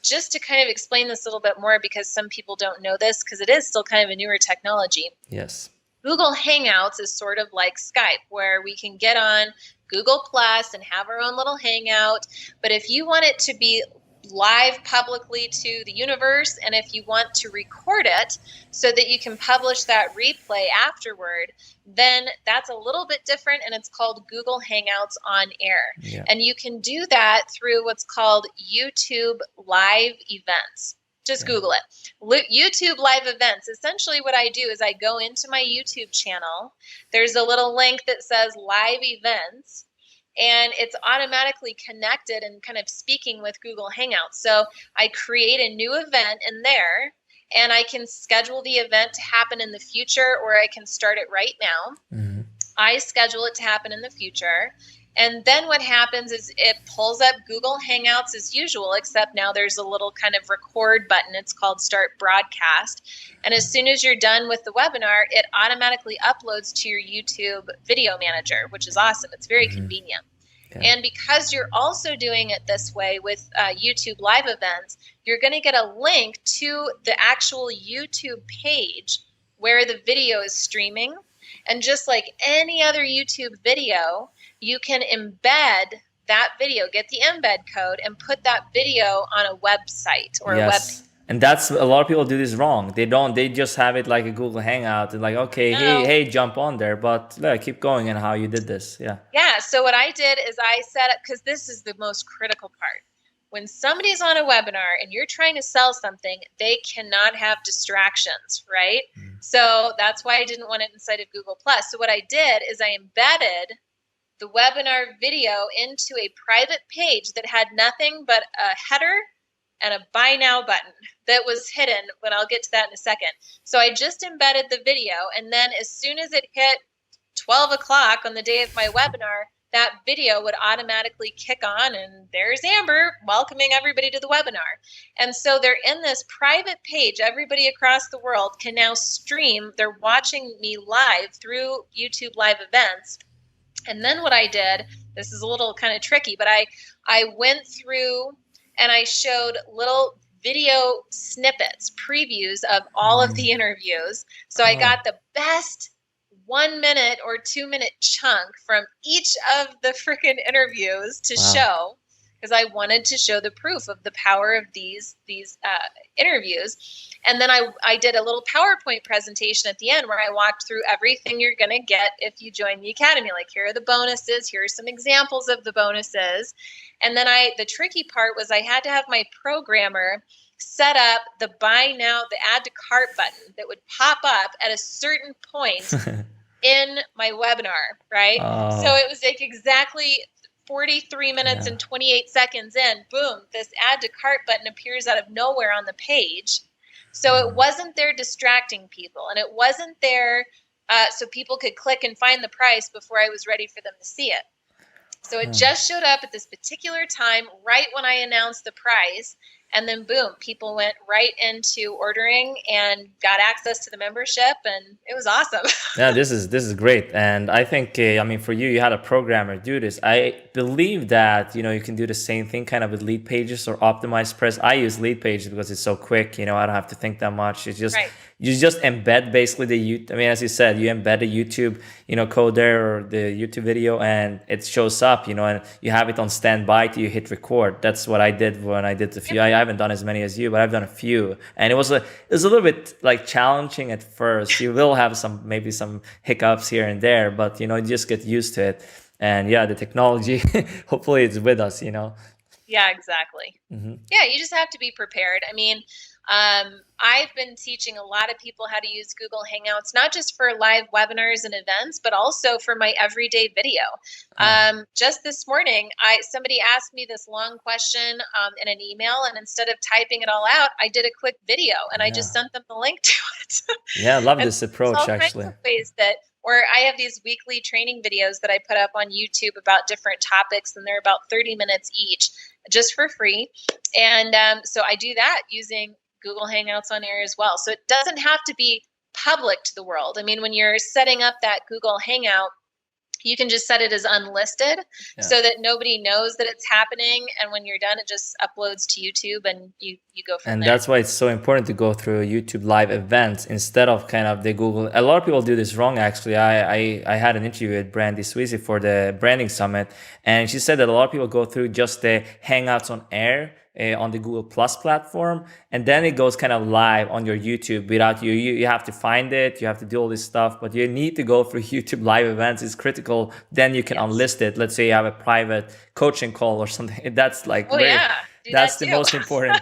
S4: just to kind of explain this a little bit more, because some people don't know this, because it is still kind of a newer technology.
S3: Yes.
S4: Google Hangouts is sort of like Skype, where we can get on Google Plus and have our own little hangout. But if you want it to be live publicly to the universe, and if you want to record it so that you can publish that replay afterward, then that's a little bit different, and it's called Google Hangouts on Air.
S3: Yeah.
S4: And you can do that through what's called YouTube Live Events. Just Google it. YouTube Live Events. Essentially what I do is I go into my YouTube channel. There's a little link that says Live Events, and it's automatically connected and kind of speaking with Google Hangouts. So I create a new event in there, and I can schedule the event to happen in the future, or I can start it right now.
S3: Mm-hmm.
S4: I schedule it to happen in the future. And then what happens is it pulls up Google Hangouts as usual, except now there's a little kind of record button. It's called Start Broadcast. And as soon as you're done with the webinar, it automatically uploads to your YouTube Video Manager, which is awesome. It's very convenient.
S3: Yeah.
S4: And because you're also doing it this way with YouTube Live Events, you're going to get a link to the actual YouTube page where the video is streaming. And just like any other YouTube video, you can embed that video, get the embed code, and put that video on a website or a web page.
S3: And that's, a lot of people do this wrong. They just have it like a Google Hangout and like, okay, hey, jump on there. But keep going and how you did this.
S4: Yeah. So what I did is I set up, because this is the most critical part. When somebody's on a webinar and you're trying to sell something, they cannot have distractions, right? So that's why I didn't want it inside of Google Plus. So what I did is I embedded the webinar video into a private page that had nothing but a header and a buy now button that was hidden, but I'll get to that in a second. So I just embedded the video, and then as soon as it hit 12 o'clock on the day of my webinar, that video would automatically kick on, and there's Amber welcoming everybody to the webinar. And so they're in this private page. Everybody across the world can now stream. They're watching me live through YouTube Live Events. And then what I did, this is a little kind of tricky, but I went through and I showed little video snippets, previews of all of the interviews. So I got the best 1 minute or 2 minute chunk from each of the freaking interviews to show, because I wanted to show the proof of the power of these interviews. And then I did a little PowerPoint presentation at the end where I walked through everything you're going to get if you join the Academy. Like, here are the bonuses. Here are some examples of the bonuses. And then the tricky part was I had to have my programmer set up the buy now, the add to cart button that would pop up at a certain point in my webinar, right? So it was like exactly 43 minutes and 28 seconds in, boom, this add to cart button appears out of nowhere on the page. So it wasn't there distracting people, and it wasn't there so people could click and find the price before I was ready for them to see it. So it just showed up at this particular time, right when I announced the price. And then boom, people went right into ordering and got access to the membership, and it was awesome.
S3: Yeah, this is great. And I think, for you had a programmer do this. I believe that, you can do the same thing kind of with lead pages or optimized press. I use lead pages because it's so quick, I don't have to think that much. It's just, you just embed basically as you said, you embed the YouTube, code there or the YouTube video, and it shows up, and you have it on standby till you hit record. That's what I did when I did the few. I haven't done as many as you, but I've done a few, and it was a little bit like challenging at first. You will have maybe some hiccups here and there, but you just get used to it. And the technology, hopefully it's with us,
S4: Yeah, exactly. Yeah, you just have to be prepared. I've been teaching a lot of people how to use Google Hangouts, not just for live webinars and events, but also for my everyday video. Just this morning, somebody asked me this long question in an email, and instead of typing it all out, I did a quick video, and I just sent them the link to it.
S3: Yeah, I love this approach, actually.
S4: Or I have these weekly training videos that I put up on YouTube about different topics, and they're about 30 minutes each, just for free. And so I do that using Google Hangouts on Air as well. So it doesn't have to be public to the world. When you're setting up that Google Hangout, you can just set it as unlisted so that nobody knows that it's happening. And when you're done, it just uploads to YouTube and you go from
S3: And
S4: there.
S3: that's why it's so important to go through YouTube live events instead of kind of the Google. A lot of people do this wrong, actually. I had an interview with Brandy Sweezy for the branding summit, and she said that a lot of people go through just the Hangouts on Air on the Google Plus platform, and then it goes kind of live on your YouTube without you. You have to find it, you have to do all this stuff, but you need to go through YouTube live events. It's critical. Then you can unlist it. Let's say you have a private coaching call or something. That's like that's the most important.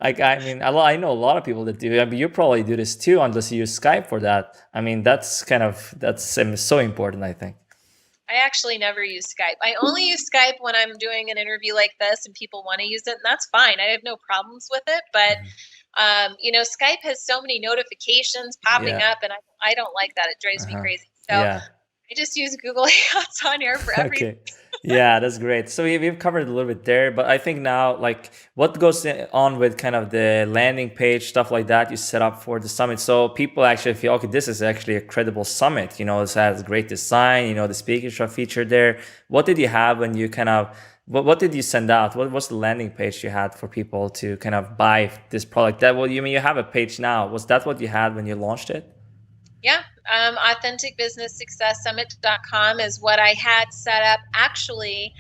S3: Like, I mean, I know a lot of people that do. I mean, you probably do this too, unless you use Skype for that. I mean, that's so important, I think.
S4: I actually never use Skype. I only use Skype when I'm doing an interview like this and people want to use it, and that's fine. I have no problems with it. But, Skype has so many notifications popping up, and I don't like that. It drives me crazy. So I just use Google Hangouts on Air for everything.
S3: Okay. Yeah, that's great. So we've covered a little bit there, but I think now, like, what goes on with kind of the landing page, stuff like that you set up for the summit. So people actually feel, okay, this is actually a credible summit. This has great design, the speakers are featured there. What did you have when you what did you send out? What was the landing page you had for people to kind of buy this product? You have a page now. Was that what you had when you launched it?
S4: Yeah. AuthenticBusinessSuccessSummit.com is what I had set up. Actually,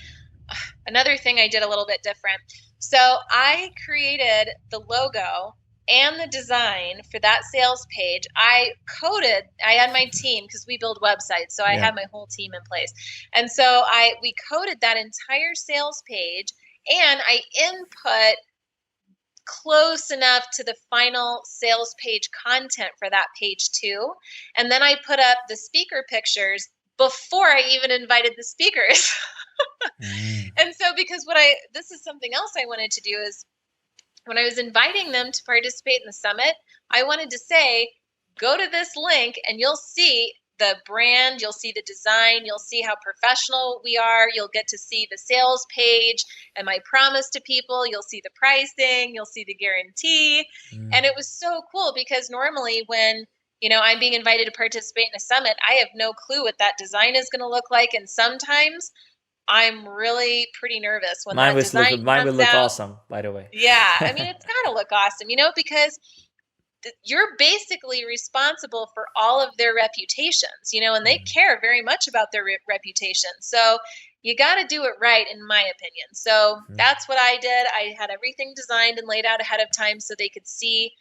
S4: another thing I did a little bit different. So I created the logo and the design for that sales page. I had my team, because we build websites. So I had my whole team in place. And so we coded that entire sales page, and I input close enough to the final sales page content for that page too. And then I put up the speaker pictures before I even invited the speakers. And so because this is something else I wanted to do is when I was inviting them to participate in the summit, I wanted to say, go to this link and you'll see the brand, you'll see the design, you'll see how professional we are, you'll get to see the sales page and my promise to people, you'll see the pricing, you'll see the guarantee. And it was so cool because normally when I'm being invited to participate in a summit, I have no clue what that design is going to look like, and sometimes I'm really pretty nervous when mine
S3: would look awesome, by the way.
S4: Yeah, I mean, it's got to look awesome, because you're basically responsible for all of their reputations, and they care very much about their reputation. So you got to do it right, in my opinion. So that's what I did. I had everything designed and laid out ahead of time so they could see,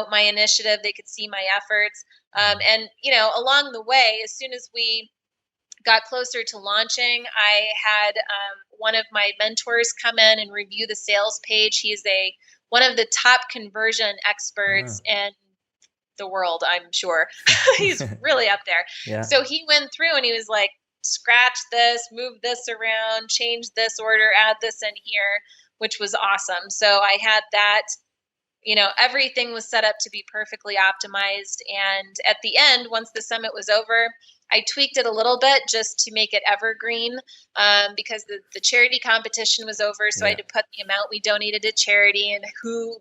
S4: my initiative, they could see my efforts. And along the way, as soon as we got closer to launching, I had one of my mentors come in and review the sales page. He's one of the top conversion experts in the world, I'm sure. He's really up there. Yeah. So he went through and he was like, scratch this, move this around, change this order, add this in here, which was awesome. So I had that, everything was set up to be perfectly optimized. And at the end, once the summit was over, I tweaked it a little bit just to make it evergreen because the charity competition was over. So I had to put the amount we donated to charity and who,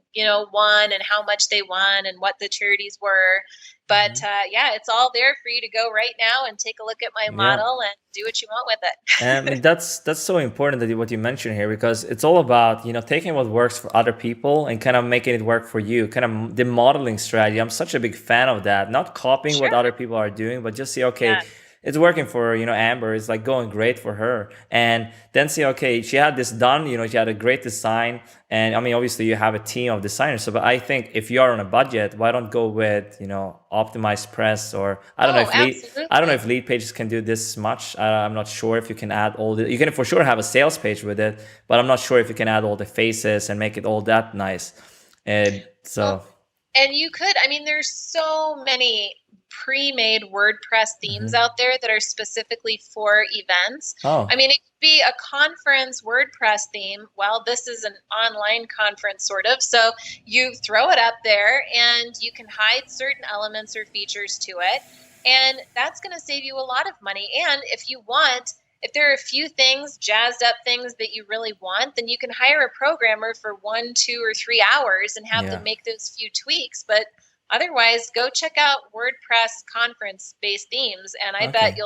S4: won and how much they won and what the charities were. But it's all there for you to go right now and take a look at my model and do what you want with it.
S3: And that's so important that what you mentioned here, because it's all about, taking what works for other people and kind of making it work for you, kind of the modeling strategy. I'm such a big fan of that, not copying what other people are doing, but just say, okay, it's working for, Amber. It's like going great for her. And then say, okay, she had this done, she had a great design. And I mean, obviously you have a team of designers. So, but I think if you are on a budget, why don't go with, Optimized Press, or I don't know if Lead Pages can do this much. I'm not sure if you can add you can for sure have a sales page with it, but I'm not sure if you can add all the faces and make it all that nice. And so.
S4: And you could, there's so many pre-made WordPress themes out there that are specifically for events. It could be a conference WordPress theme. Well, this is an online conference sort of. So you throw it up there and you can hide certain elements or features to it. And that's going to save you a lot of money. And if there are a few things, jazzed up things that you really want, then you can hire a programmer for 1, 2, or 3 hours and have them make those few tweaks. But otherwise, go check out WordPress conference-based themes, and I bet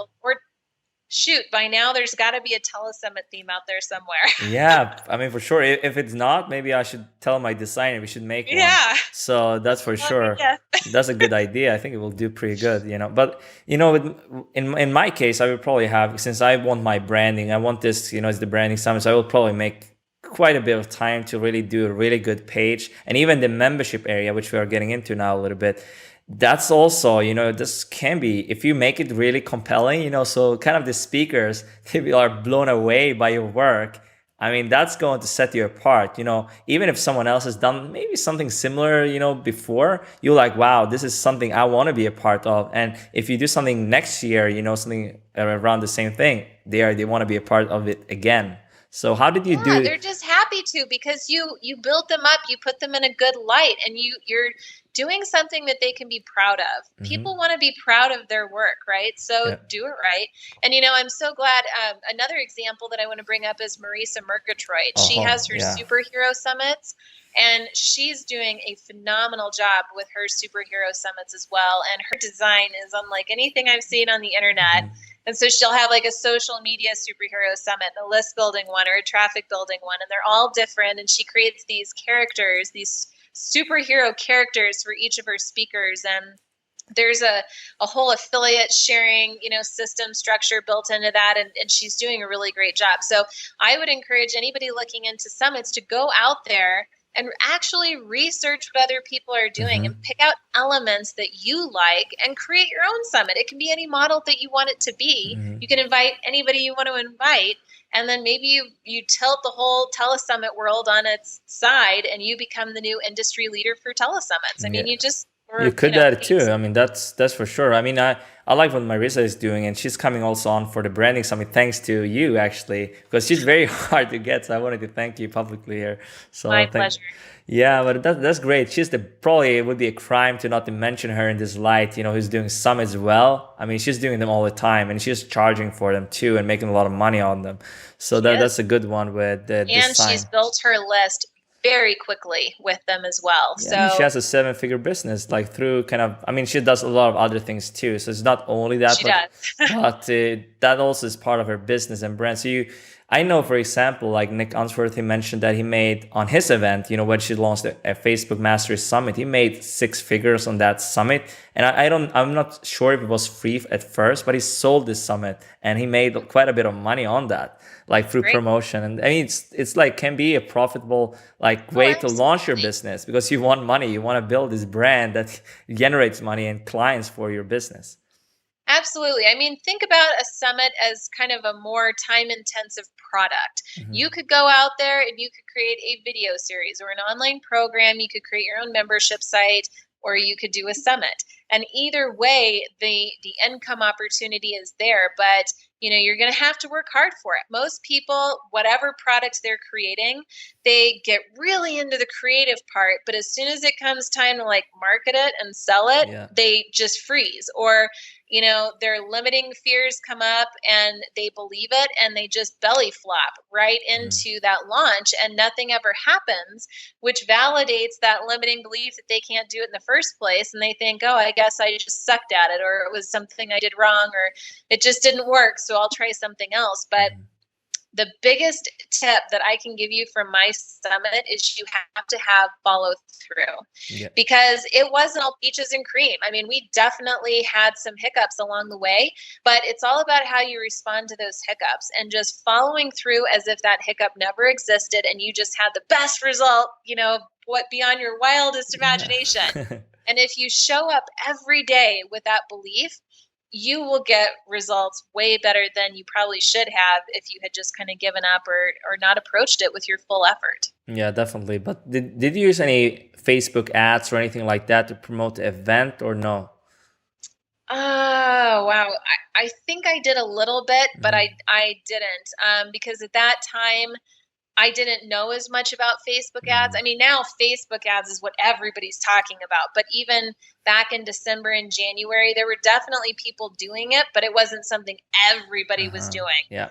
S4: shoot, by now there's got to be a Telesummit theme out there somewhere.
S3: Yeah, I mean, for sure. If it's not, maybe I should tell my designer we should make one.
S4: Yeah.
S3: So that's for sure.
S4: Yeah.
S3: That's a good idea. I think it will do pretty good, But in my case, I would probably have, since I want my branding, I want this, as the branding summit. So I will probably make quite a bit of time to really do a really good page, and even the membership area, which we are getting into now a little bit. That's also, this can be, if you make it really compelling, so kind of the speakers, they are blown away by your work. I mean, that's going to set you apart, even if someone else has done maybe something similar, before, you're like, wow, this is something I want to be a part of. And if you do something next year, something around the same thing, they want to be a part of it again. So how did you do?
S4: They're just happy to, because you built them up, you put them in a good light, and you're doing something that they can be proud of. Mm-hmm. People want to be proud of their work, right? So do it right. And I'm so glad. Another example that I want to bring up is Marisa Murgatroyd. She has her superhero summits, and she's doing a phenomenal job with her superhero summits as well. And her design is unlike anything I've seen on the internet. Mm-hmm. And so she'll have like a social media superhero summit, a list building one, or a traffic building one, and they're all different. And she creates these characters, these superhero characters for each of her speakers. And there's a whole affiliate sharing, system structure built into that. And she's doing a really great job. So I would encourage anybody looking into summits to go out there and actually research what other people are doing, and pick out elements that you like and create your own summit. It can be any model that you want it to be. You can invite anybody you want to invite. And then maybe you tilt the whole Telesummit world on its side, and you become the new industry leader for Telesummits. I mean, you could
S3: that too. I mean, that's for sure. I mean, I like what Marisa is doing, and she's coming also on for the branding summit, thanks to you actually, because she's very hard to get. So I wanted to thank you publicly here. So
S4: my pleasure.
S3: Yeah, but that's great. Probably it would be a crime to not to mention her in this light, who's doing summits well. I mean, she's doing them all the time, and she's charging for them too, and making a lot of money on them. So that's a good one with the design.
S4: And she's built her list very quickly with them as well.
S3: Yeah,
S4: so
S3: she has a 7-figure business, like through she does a lot of other things too. So it's not only that, but that also is part of her business and brand. So I know, for example, like Nick Unsworth, mentioned that he made on his event, when she launched a Facebook Mastery Summit, he made 6 figures on that summit. And I'm not sure if it was free at first, but he sold this summit and he made quite a bit of money on that, like through promotion. And I mean, it's like can be a profitable way to launch your business, because you want money, you want to build this brand that generates money and clients for your business.
S4: Absolutely. I mean, think about a summit as kind of a more time-intensive product. You could go out there and you could create a video series or an online program. You could create your own membership site, or you could do a summit. And either way, the income opportunity is there, but you're going to have to work hard for it. Most people, whatever product they're creating, they get really into the creative part, but as soon as it comes time to market it and sell it, they just freeze. Or their limiting fears come up and they believe it and they just belly flop right into that launch, and nothing ever happens, which validates that limiting belief that they can't do it in the first place. And they think, oh, I guess I just sucked at it, or it was something I did wrong, or it just didn't work, so I'll try something else. But the biggest tip that I can give you from my summit is you have to have follow through, because it wasn't all peaches and cream. I mean, we definitely had some hiccups along the way, but it's all about how you respond to those hiccups and just following through as if that hiccup never existed and you just had the best result, what beyond your wildest imagination. And if you show up every day with that belief, you will get results way better than you probably should have if you had just kind of given up or not approached it with your full effort.
S3: Yeah, definitely. But did you use any Facebook ads or anything like that to promote the event, or no?
S4: Oh, wow. I think I did a little bit, but I didn't, because at that time, I didn't know as much about Facebook ads. I mean, now Facebook ads is what everybody's talking about. But even back in December and January, there were definitely people doing it, but it wasn't something everybody was doing.
S3: Yeah.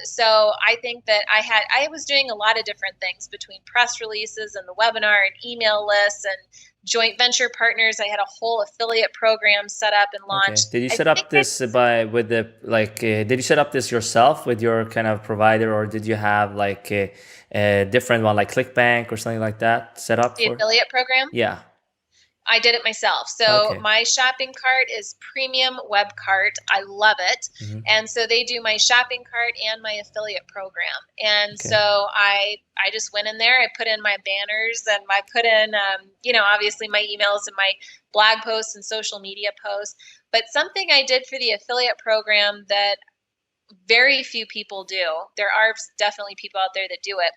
S4: So I think that I was doing a lot of different things between press releases and the webinar and email lists and joint venture partners. I had a whole affiliate program set up and launched.
S3: Did you set up this did you set up this yourself with your kind of provider, or did you have like a different one like ClickBank or something like that set up?
S4: The affiliate program?
S3: Yeah.
S4: I did it myself. So my shopping cart is Premium Web Cart. I love it. And so they do my shopping cart and my affiliate program. And so I just went in there. I put in my banners and I put in, obviously my emails and my blog posts and social media posts. But something I did for the affiliate program that very few people do, there are definitely people out there that do it,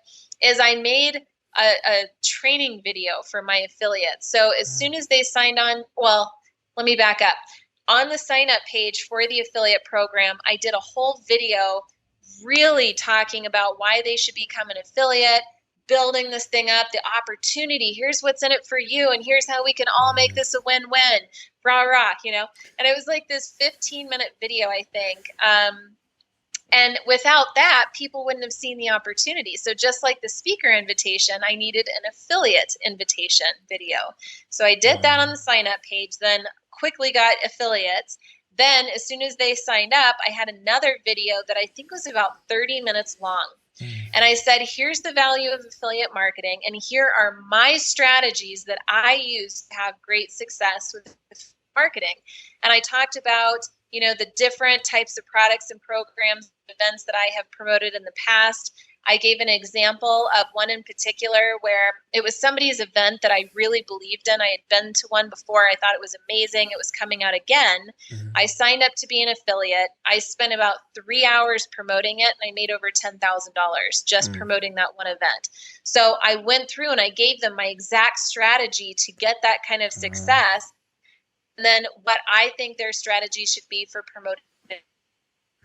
S4: is I made a training video for my affiliates. So as soon as they signed on, well, let me back up. On the sign up page for the affiliate program, I did a whole video really talking about why they should become an affiliate, building this thing up, the opportunity. Here's what's in it for you, and here's how we can all make this a win-win. Rah, rah, And it was like this 15-minute video, I think. And without that, people wouldn't have seen the opportunity. So just like the speaker invitation, I needed an affiliate invitation video. So I did that on the sign up page, then quickly got affiliates. Then as soon as they signed up, I had another video that I think was about 30 minutes long. And I said, here's the value of affiliate marketing. And here are my strategies that I use to have great success with marketing. And I talked about the different types of products and programs, events that I have promoted in the past. I gave an example of one in particular where it was somebody's event that I really believed in. I had been to one before. I thought it was amazing. It was coming out again. I signed up to be an affiliate. I spent about 3 hours promoting it, and I made over $10,000 just promoting that one event. So I went through and I gave them my exact strategy to get that kind of success. And then what I think their strategy should be for promoting it.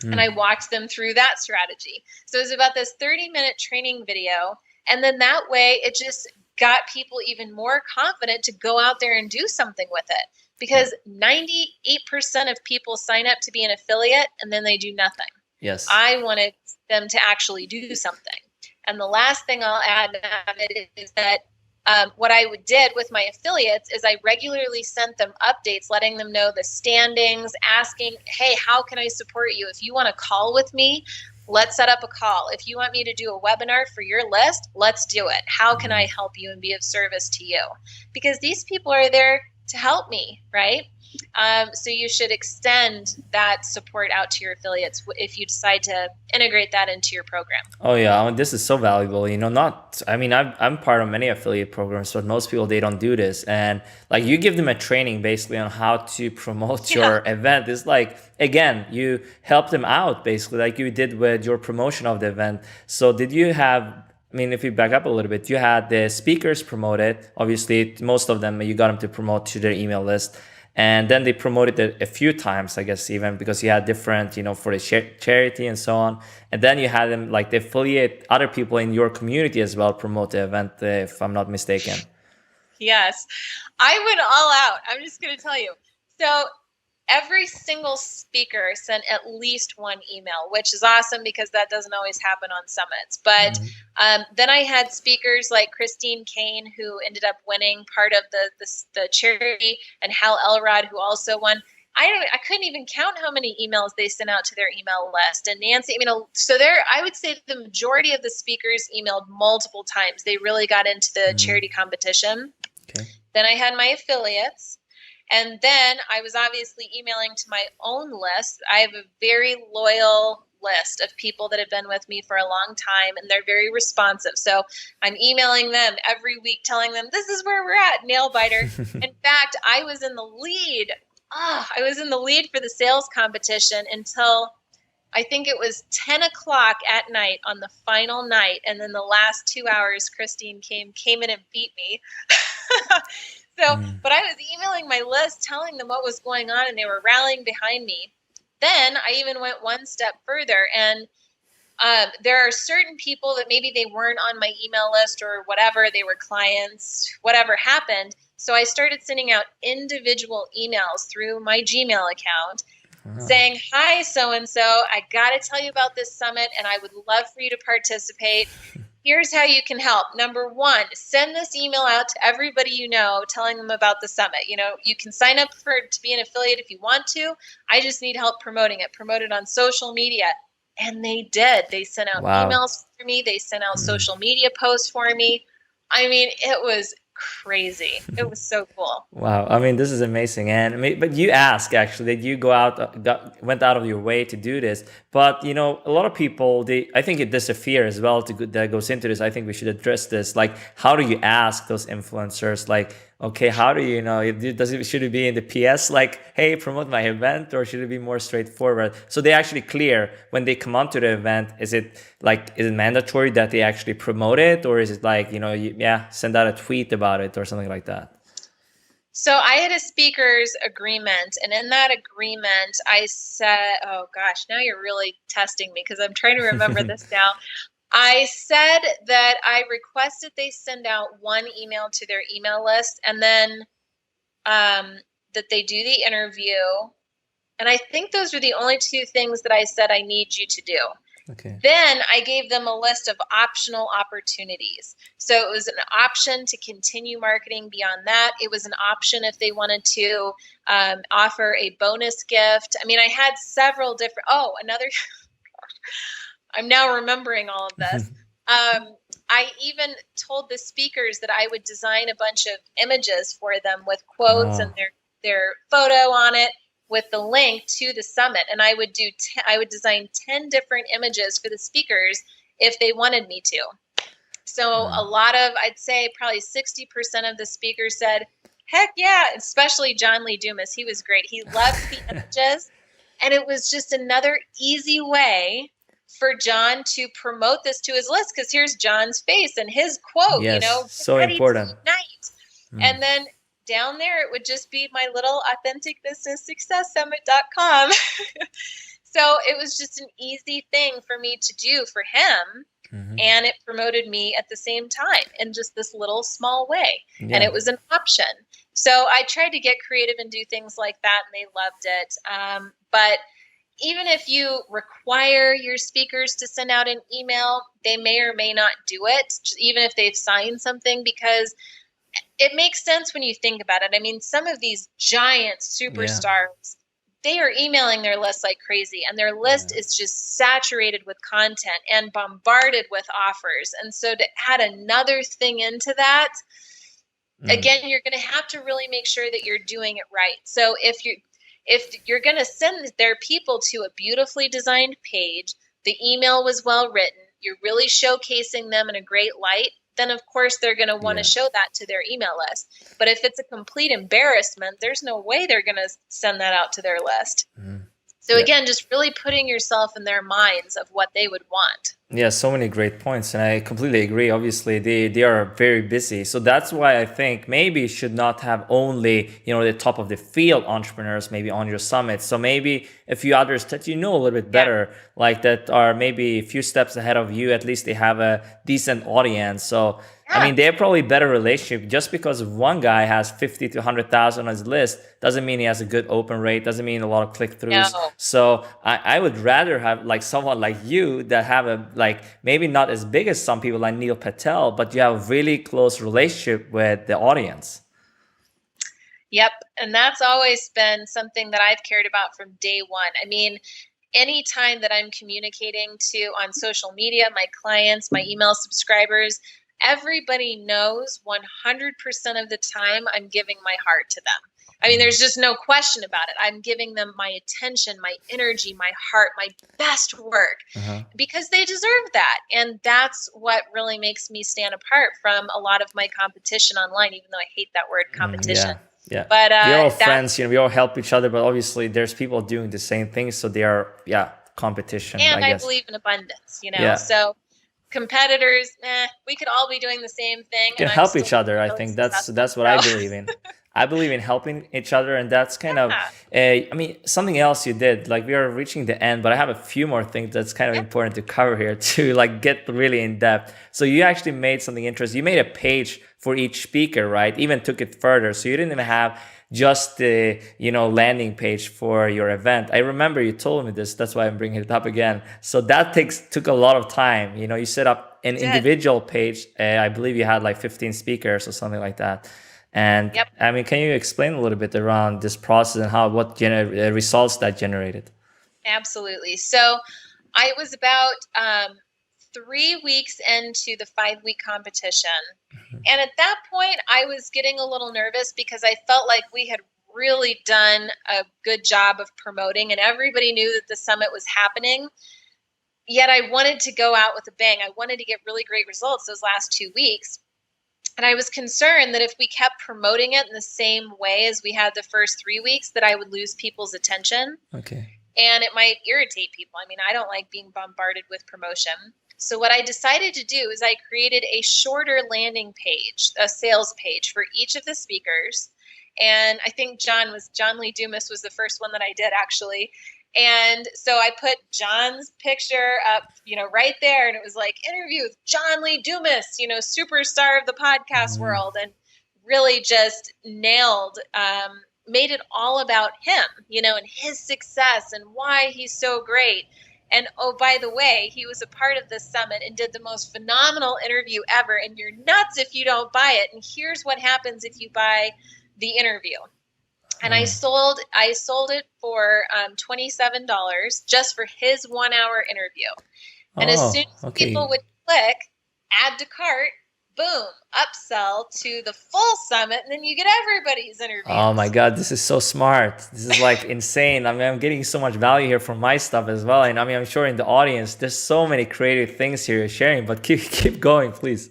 S4: And I walked them through that strategy. So it was about this 30-minute training video. And then that way it just got people even more confident to go out there and do something with it. Because 98% of people sign up to be an affiliate and then they do nothing.
S3: Yes.
S4: I wanted them to actually do something. And the last thing I'll add is that what I did with my affiliates is I regularly sent them updates, letting them know the standings, asking, hey, how can I support you? If you want to call with me, let's set up a call. If you want me to do a webinar for your list, let's do it. How can I help you and be of service to you? Because these people are there to help me, right? So you should extend that support out to your affiliates if you decide to integrate that into your program.
S3: Oh yeah, this is so valuable. I'm part of many affiliate programs, but most people, they don't do this. And like you give them a training basically on how to promote your event. It's like, again, you help them out basically like you did with your promotion of the event. So did you have, if you back up a little bit, you had the speakers promoted. Obviously, most of them, you got them to promote to their email list. And then they promoted it a few times, I guess, even because you had different, for the charity and so on. And then you had them like the affiliate other people in your community as well promote the event, if I'm not mistaken.
S4: Yes, I went all out. I'm just going to tell you. So every single speaker sent at least one email, which is awesome because that doesn't always happen on summits. But then I had speakers like Christine Kane, who ended up winning part of the charity, and Hal Elrod, who also won. I couldn't even count how many emails they sent out to their email list. And Nancy, so I would say the majority of the speakers emailed multiple times. They really got into the charity competition.
S3: Okay.
S4: Then I had my affiliates. And then I was obviously emailing to my own list. I have a very loyal list of people that have been with me for a long time, and they're very responsive. So I'm emailing them every week, telling them this is where we're at, nail biter. In fact, I was in the lead. I was in the lead for the sales competition until I think it was 10 o'clock at night on the final night. And then the last 2 hours, Christine came in and beat me. But I was emailing my list, telling them what was going on, and they were rallying behind me. Then I even went one step further, and There are certain people that maybe they weren't on my email list or whatever, they were clients, whatever happened. So I started sending out individual emails through my Gmail account saying, hi, so-and-so, I got to tell you about this summit and I would love for you to participate. Here's how you can help. Number one, send this email out to everybody you know, telling them about the summit. You know, you can sign up to be an affiliate if you want to. I just need help promoting it. Promote it on social media. And they did. They sent out emails for me. They sent out social media posts for me. I mean, it was crazy. It was so cool.
S3: Wow. I mean, this is amazing. But you ask actually that you went out of your way to do this. But, you know, a lot of people, I think there's a fear as well that goes into this. I think we should address this. Like, how do you ask those influencers? Like, okay, how do you know? Should it be in the PS like, hey, promote my event, or should it be more straightforward? So they actually clear when they come onto the event. Is it mandatory that they actually promote it, or is it like, you know, send out a tweet about it or something like that?
S4: So I had a speaker's agreement, and in that agreement, I said, oh gosh, now you're really testing me because I'm trying to remember this now. I said that I requested they send out one email to their email list, and then that they do the interview. And I think those were the only two things that I said I need you to do.
S3: Okay.
S4: Then I gave them a list of optional opportunities. So it was an option to continue marketing beyond that. It was an option if they wanted to offer a bonus gift. I mean, I had several different, I'm now remembering all of this. I even told the speakers that I would design a bunch of images for them with quotes and their photo on it, with the link to the summit, and I would design 10 different images for the speakers if they wanted me to. So a lot of, I'd say probably 60% of the speakers said, heck yeah, especially John Lee Dumas. He was great. He loved the images, and it was just another easy way for John to promote this to his list, because here's John's face and his quote,
S3: yes,
S4: you know,
S3: so important.
S4: And then down there, it would just be my little authenticbusinesssuccesssummit.com. So it was just an easy thing for me to do for him. And it promoted me at the same time in just this little small way. And it was an option. So I tried to get creative and do things like that, and they loved it. But even if you require your speakers to send out an email, they may or may not do it, even if they've signed something, because it makes sense when you think about it. I mean, some of these giant superstars, they are emailing their list like crazy, and their list is just saturated with content and bombarded with offers. And so to add another thing into that, again, you're going to have to really make sure that you're doing it right. So if you're going to send their people to a beautifully designed page, the email was well written, you're really showcasing them in a great light, then of course they're going to want to show that to their email list. But if it's a complete embarrassment, there's no way they're going to send that out to their list. So again, just really putting yourself in their minds of what they would want.
S3: Yeah, so many great points, and I completely agree. Obviously, they are very busy, so that's why I think maybe you should not have only, you know, the top of the field entrepreneurs maybe on your summit. So maybe a few others that you know a little bit better, like that are maybe a few steps ahead of you. At least they have a decent audience. So I mean, they have probably better relationship. Just because one guy has 50 to 100,000 on his list doesn't mean he has a good open rate. Doesn't mean a lot of click-throughs.
S4: No.
S3: So I would rather have like someone like you that have a, like, maybe not as big as some people like Neil Patel, but you have a really close relationship with the audience.
S4: Yep. And that's always been something that I've cared about from day one. I mean, anytime that I'm communicating to on social media, my clients, my email subscribers, everybody knows 100% of the time I'm giving my heart to them. I mean, there's just no question about it. I'm giving them my attention, my energy, my heart, my best work, because they deserve that. And that's what really makes me stand apart from a lot of my competition online, even though I hate that word, competition.
S3: Yeah.
S4: But
S3: we're all friends, you know, we all help each other, but obviously there's people doing the same thing. So they are, competition.
S4: And
S3: I
S4: I
S3: guess.
S4: believe in abundance, you know, so competitors, we could all be doing the same thing.
S3: Can help each other. I think that's what I believe in. I believe in helping each other, and that's kind of, I mean, something else you did. Like we are reaching the end, but I have a few more things that's kind of important to cover here to like get really in depth. So you actually made something interesting. You made a page for each speaker, right? Even took it further. So you didn't even have just the landing page for your event. I remember you told me this. That's why I'm bringing it up again. So that took a lot of time. You set up an individual page. I believe you had like 15 speakers or something like that. And I mean, can you explain a little bit around this process and what results that generated?
S4: Absolutely. So I was about 3 weeks into the 5-week competition. And at that point, I was getting a little nervous because I felt like we had really done a good job of promoting and everybody knew that the summit was happening. Yet I wanted to go out with a bang. I wanted to get really great results those last 2 weeks. And I was concerned that if we kept promoting it in the same way as we had the first 3 weeks, that I would lose people's attention.
S3: Okay.
S4: And it might irritate people. I mean, I don't like being bombarded with promotion. So what I decided to do is I created a shorter landing page, a sales page for each of the speakers. And I think John Lee Dumas was the first one that I did actually. And so I put John's picture up, right there. And it was like interview with John Lee Dumas, superstar of the podcast world, and really just nailed, made it all about him, and his success and why he's so great. And oh, by the way, he was a part of this summit and did the most phenomenal interview ever. And you're nuts if you don't buy it. And here's what happens if you buy the interview. And I sold it for $27 just for his 1-hour interview. And as soon as people would click add to cart, boom, upsell to the full summit, and then you get everybody's interview.
S3: Oh my God, this is so smart. This is like insane. I mean, I'm getting so much value here from my stuff as well. And I mean, I'm sure in the audience, there's so many creative things here you're sharing, but keep going, please.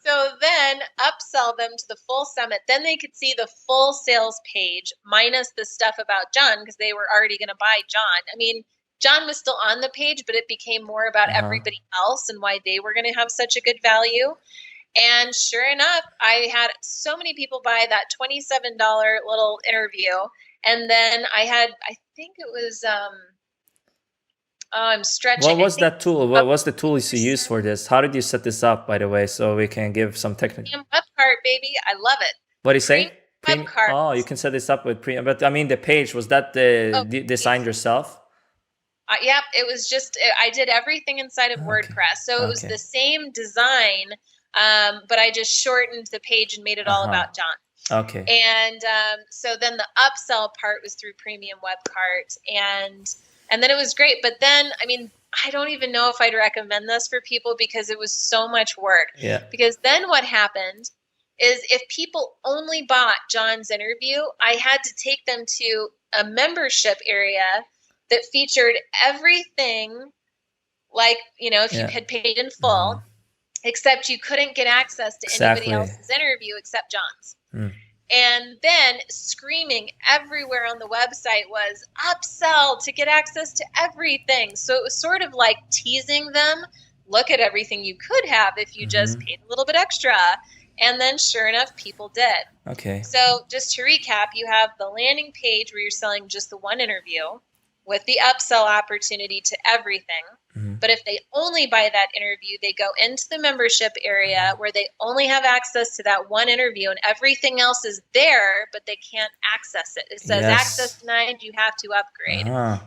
S4: So then upsell them to the full summit. Then they could see the full sales page minus the stuff about John because they were already going to buy John. I mean, John was still on the page, but it became more about everybody else and why they were going to have such a good value. And sure enough, I had so many people buy that $27 little interview. And then I think it was, I'm stretching.
S3: What was that tool? What was the tool you used for this? How did you set this up, by the way, so we can give some technical?
S4: Premium web cart, baby. I love it.
S3: What do you say?
S4: Web cart.
S3: Oh, you can set this up with premium. But I mean, the page, was that designed yourself?
S4: Yep. It was just, I did everything inside of WordPress. So it was the same design, but I just shortened the page and made it all about John.
S3: Okay.
S4: And so then the upsell part was through Premium Web Cart. And then it was great. But then, I mean, I don't even know if I'd recommend this for people because it was so much work.
S3: Yeah.
S4: Because then what happened is if people only bought John's interview, I had to take them to a membership area that featured everything like, if you had paid in full, except you couldn't get access to anybody else's interview except John's. And then screaming everywhere on the website was upsell to get access to everything. So it was sort of like teasing them. Look at everything you could have if you just paid a little bit extra. And then sure enough, people did.
S3: Okay.
S4: So just to recap, you have the landing page where you're selling just the one interview with the upsell opportunity to everything. But if they only buy that interview, they go into the membership area where they only have access to that one interview and everything else is there, but they can't access it. It says access denied, you have to upgrade. And,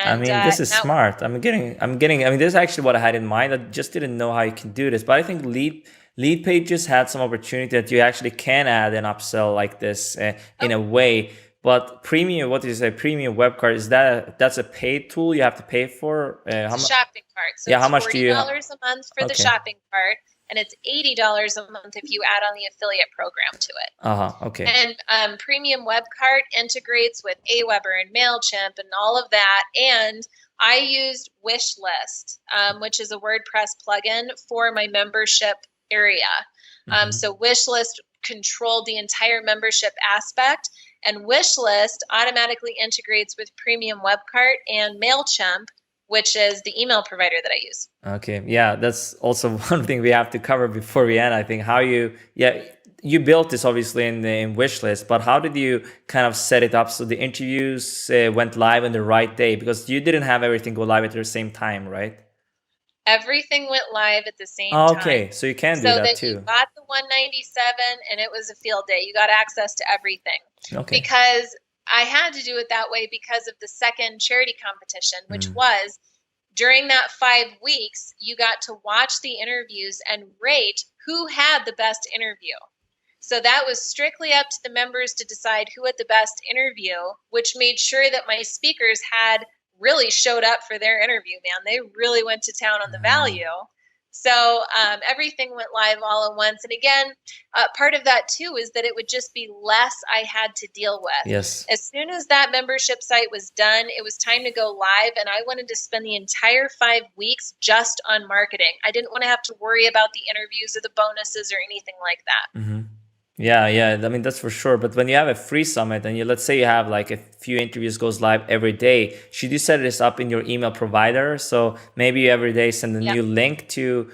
S3: I mean, this is smart. I mean, this is actually what I had in mind. I just didn't know how you can do this, but I think lead pages had some opportunity that you actually can add an upsell like this in a way. But premium, what did you say? Premium web cart, that's a paid tool you have to pay for?
S4: Shopping cart. So it's
S3: how much do you?
S4: $40 a month for the shopping cart, and it's $80 a month if you add on the affiliate program to it.
S3: Okay.
S4: And premium web cart integrates with Aweber and Mailchimp and all of that. And I used Wishlist, which is a WordPress plugin for my membership area. So Wishlist controlled the entire membership aspect. And Wishlist automatically integrates with Premium Web Cart and Mailchimp, which is the email provider that I use.
S3: Okay, yeah, that's also one thing we have to cover before we end. I think how you you built this obviously in Wishlist, but how did you kind of set it up so the interviews went live on the right day? Because you didn't have everything go live at the same time, right?
S4: Everything went live at the same
S3: Oh,
S4: time.
S3: okay, so you can do
S4: So
S3: that
S4: then
S3: too.
S4: you got the 197 and it was a field day. You got access to everything.
S3: Okay.
S4: Because I had to do it that way because of the second charity competition, which was during that 5 weeks, you got to watch the interviews and rate who had the best interview. So that was strictly up to the members to decide who had the best interview, which made sure that my speakers had really showed up for their interview, man. They really went to town on the value. So everything went live all at once. And again, part of that too is that it would just be less I had to deal with.
S3: Yes.
S4: As soon as that membership site was done, it was time to go live. And I wanted to spend the entire 5 weeks just on marketing. I didn't want to have to worry about the interviews or the bonuses or anything like that.
S3: Mm-hmm. Yeah. I mean, that's for sure. But when you have a free summit and let's say you have like a few interviews goes live every day, should you set this up in your email provider? So maybe you every day send a new link to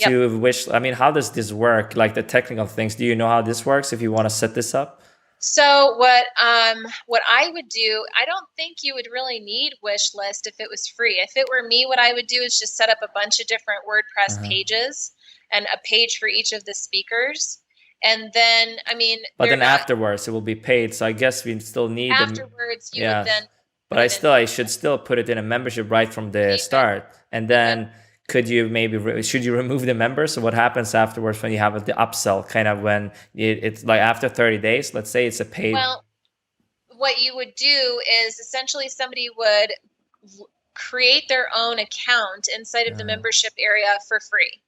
S3: Wish. I mean, how does this work? Like the technical things, do you know how this works if you want to set this up?
S4: So what I would do, I don't think you would really need Wishlist if it was free. If it were me, what I would do is just set up a bunch of different WordPress pages and a page for each of the speakers. And then, I mean,
S3: but then afterwards it will be paid. So I guess we still need
S4: afterwards. You would then.
S3: But I should still put it in a membership right from the start. And then could you should you remove the members? So what happens afterwards when you have the upsell? Kind of when it's like after 30 days. Let's say it's a paid.
S4: Well, what you would do is essentially somebody would create their own account inside of the membership area for free,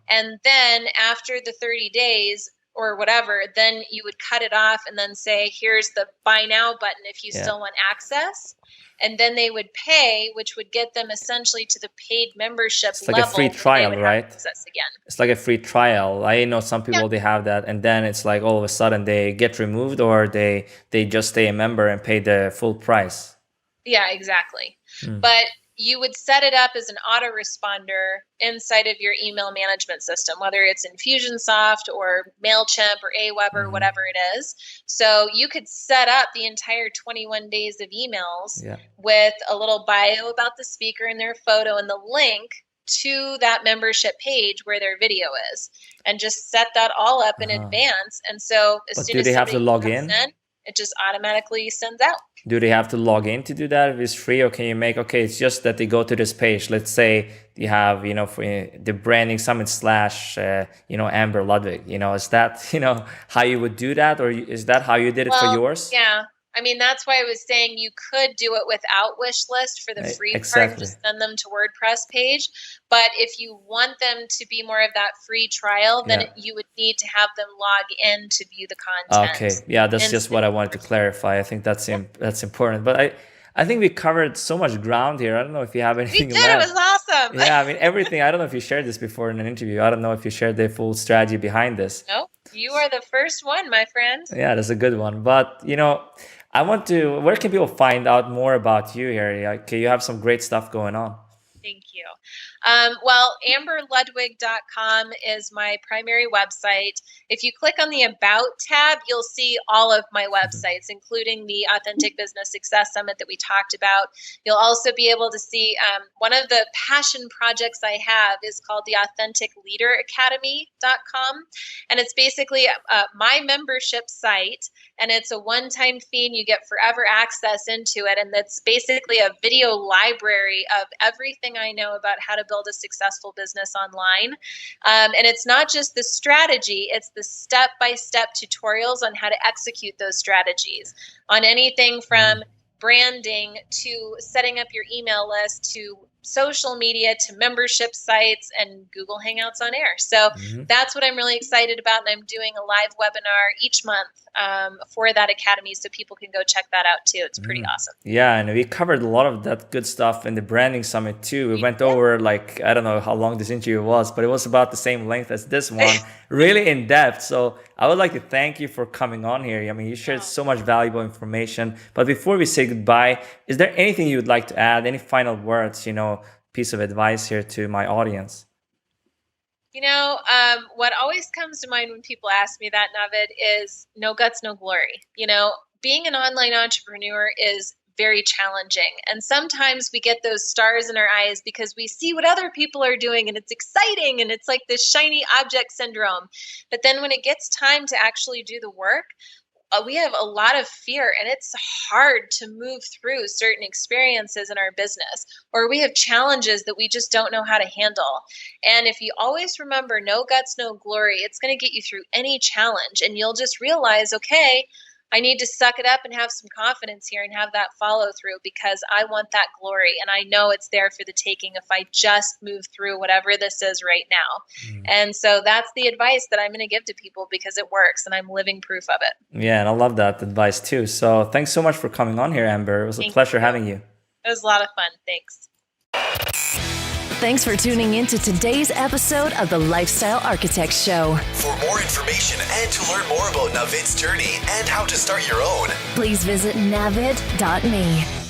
S4: and then after the 30 days. Or whatever, then you would cut it off and then say, here's the buy now button if you still want access. And then they would pay, which would get them essentially to the paid membership
S3: it's like
S4: level.
S3: A free trial, right?
S4: Access again.
S3: It's like a free trial. I know some people, they have that. And then it's like all of a sudden they get removed or they just stay a member and pay the full price.
S4: Yeah, exactly. But you would set it up as an autoresponder inside of your email management system, whether it's Infusionsoft or MailChimp or Aweber or whatever it is. So you could set up the entire 21 days of emails with a little bio about the speaker and their photo and the link to that membership page where their video is, and just set that all up in advance. And so as soon as
S3: do they have to log in?
S4: It just automatically sends out.
S3: Do they have to log in to do that if it's free, or can you make, it's just that they go to this page. Let's say you have, for the branding summit / Amber Ludwig, is that, how you would do that? Or is that how you did it for yours?
S4: Yeah. I mean, that's why I was saying you could do it without Wishlist for the free part and just send them to WordPress page. But if you want them to be more of that free trial, then you would need to have them log in to view the content.
S3: Okay. Yeah, that's just what I wanted to clarify. I think that's important. But I think we covered so much ground here. I don't know if you have anything left.
S4: It was awesome.
S3: Yeah, I mean, everything. I don't know if you shared this before in an interview. I don't know if you shared the full strategy behind this.
S4: No, you are the first one, my friend.
S3: Yeah, that's a good one. But, where can people find out more about you here? Okay, you have some great stuff going on.
S4: Thank you. Well, amberludwig.com is my primary website. If you click on the About tab, you'll see all of my websites, including the Authentic Business Success Summit that we talked about. You'll also be able to see one of the passion projects I have is called the AuthenticLeaderAcademy.com. And it's basically my membership site, and it's a one-time fee, and you get forever access into it. And that's basically a video library of everything I know about how to build a successful business online. And it's not just the strategy, it's the step-by-step tutorials on how to execute those strategies on anything from branding to setting up your email list to social media to membership sites and Google Hangouts on Air. So that's what I'm really excited about. And I'm doing a live webinar each month for that academy, so people can go check that out too. It's pretty awesome.
S3: Yeah, and we covered a lot of that good stuff in the branding summit too. We went over I don't know how long this interview was, but it was about the same length as this one, really in depth. So I would like to thank you for coming on here. I mean, you shared so much valuable information. But before we say goodbye, is there anything you would like to add? Any final words, piece of advice here to my audience?
S4: What always comes to mind when people ask me that, Navid, is no guts, no glory. Being an online entrepreneur is very challenging. And sometimes we get those stars in our eyes because we see what other people are doing and it's exciting and it's like this shiny object syndrome. But then when it gets time to actually do the work, we have a lot of fear, and it's hard to move through certain experiences in our business, or we have challenges that we just don't know how to handle. And if you always remember no guts, no glory, it's going to get you through any challenge, and you'll just realize, okay, I need to suck it up and have some confidence here and have that follow through because I want that glory. And I know it's there for the taking if I just move through whatever this is right now. And so that's the advice that I'm going to give to people because it works and I'm living proof of it.
S3: Yeah, and I love that advice too. So thanks so much for coming on here, Amber. It was a pleasure having you.
S4: It was a lot of fun. Thanks.
S2: Thanks for tuning in to today's episode of the Lifestyle Architects Show.
S1: For more information and to learn more about Navid's journey and how to start your own,
S2: please visit navid.me.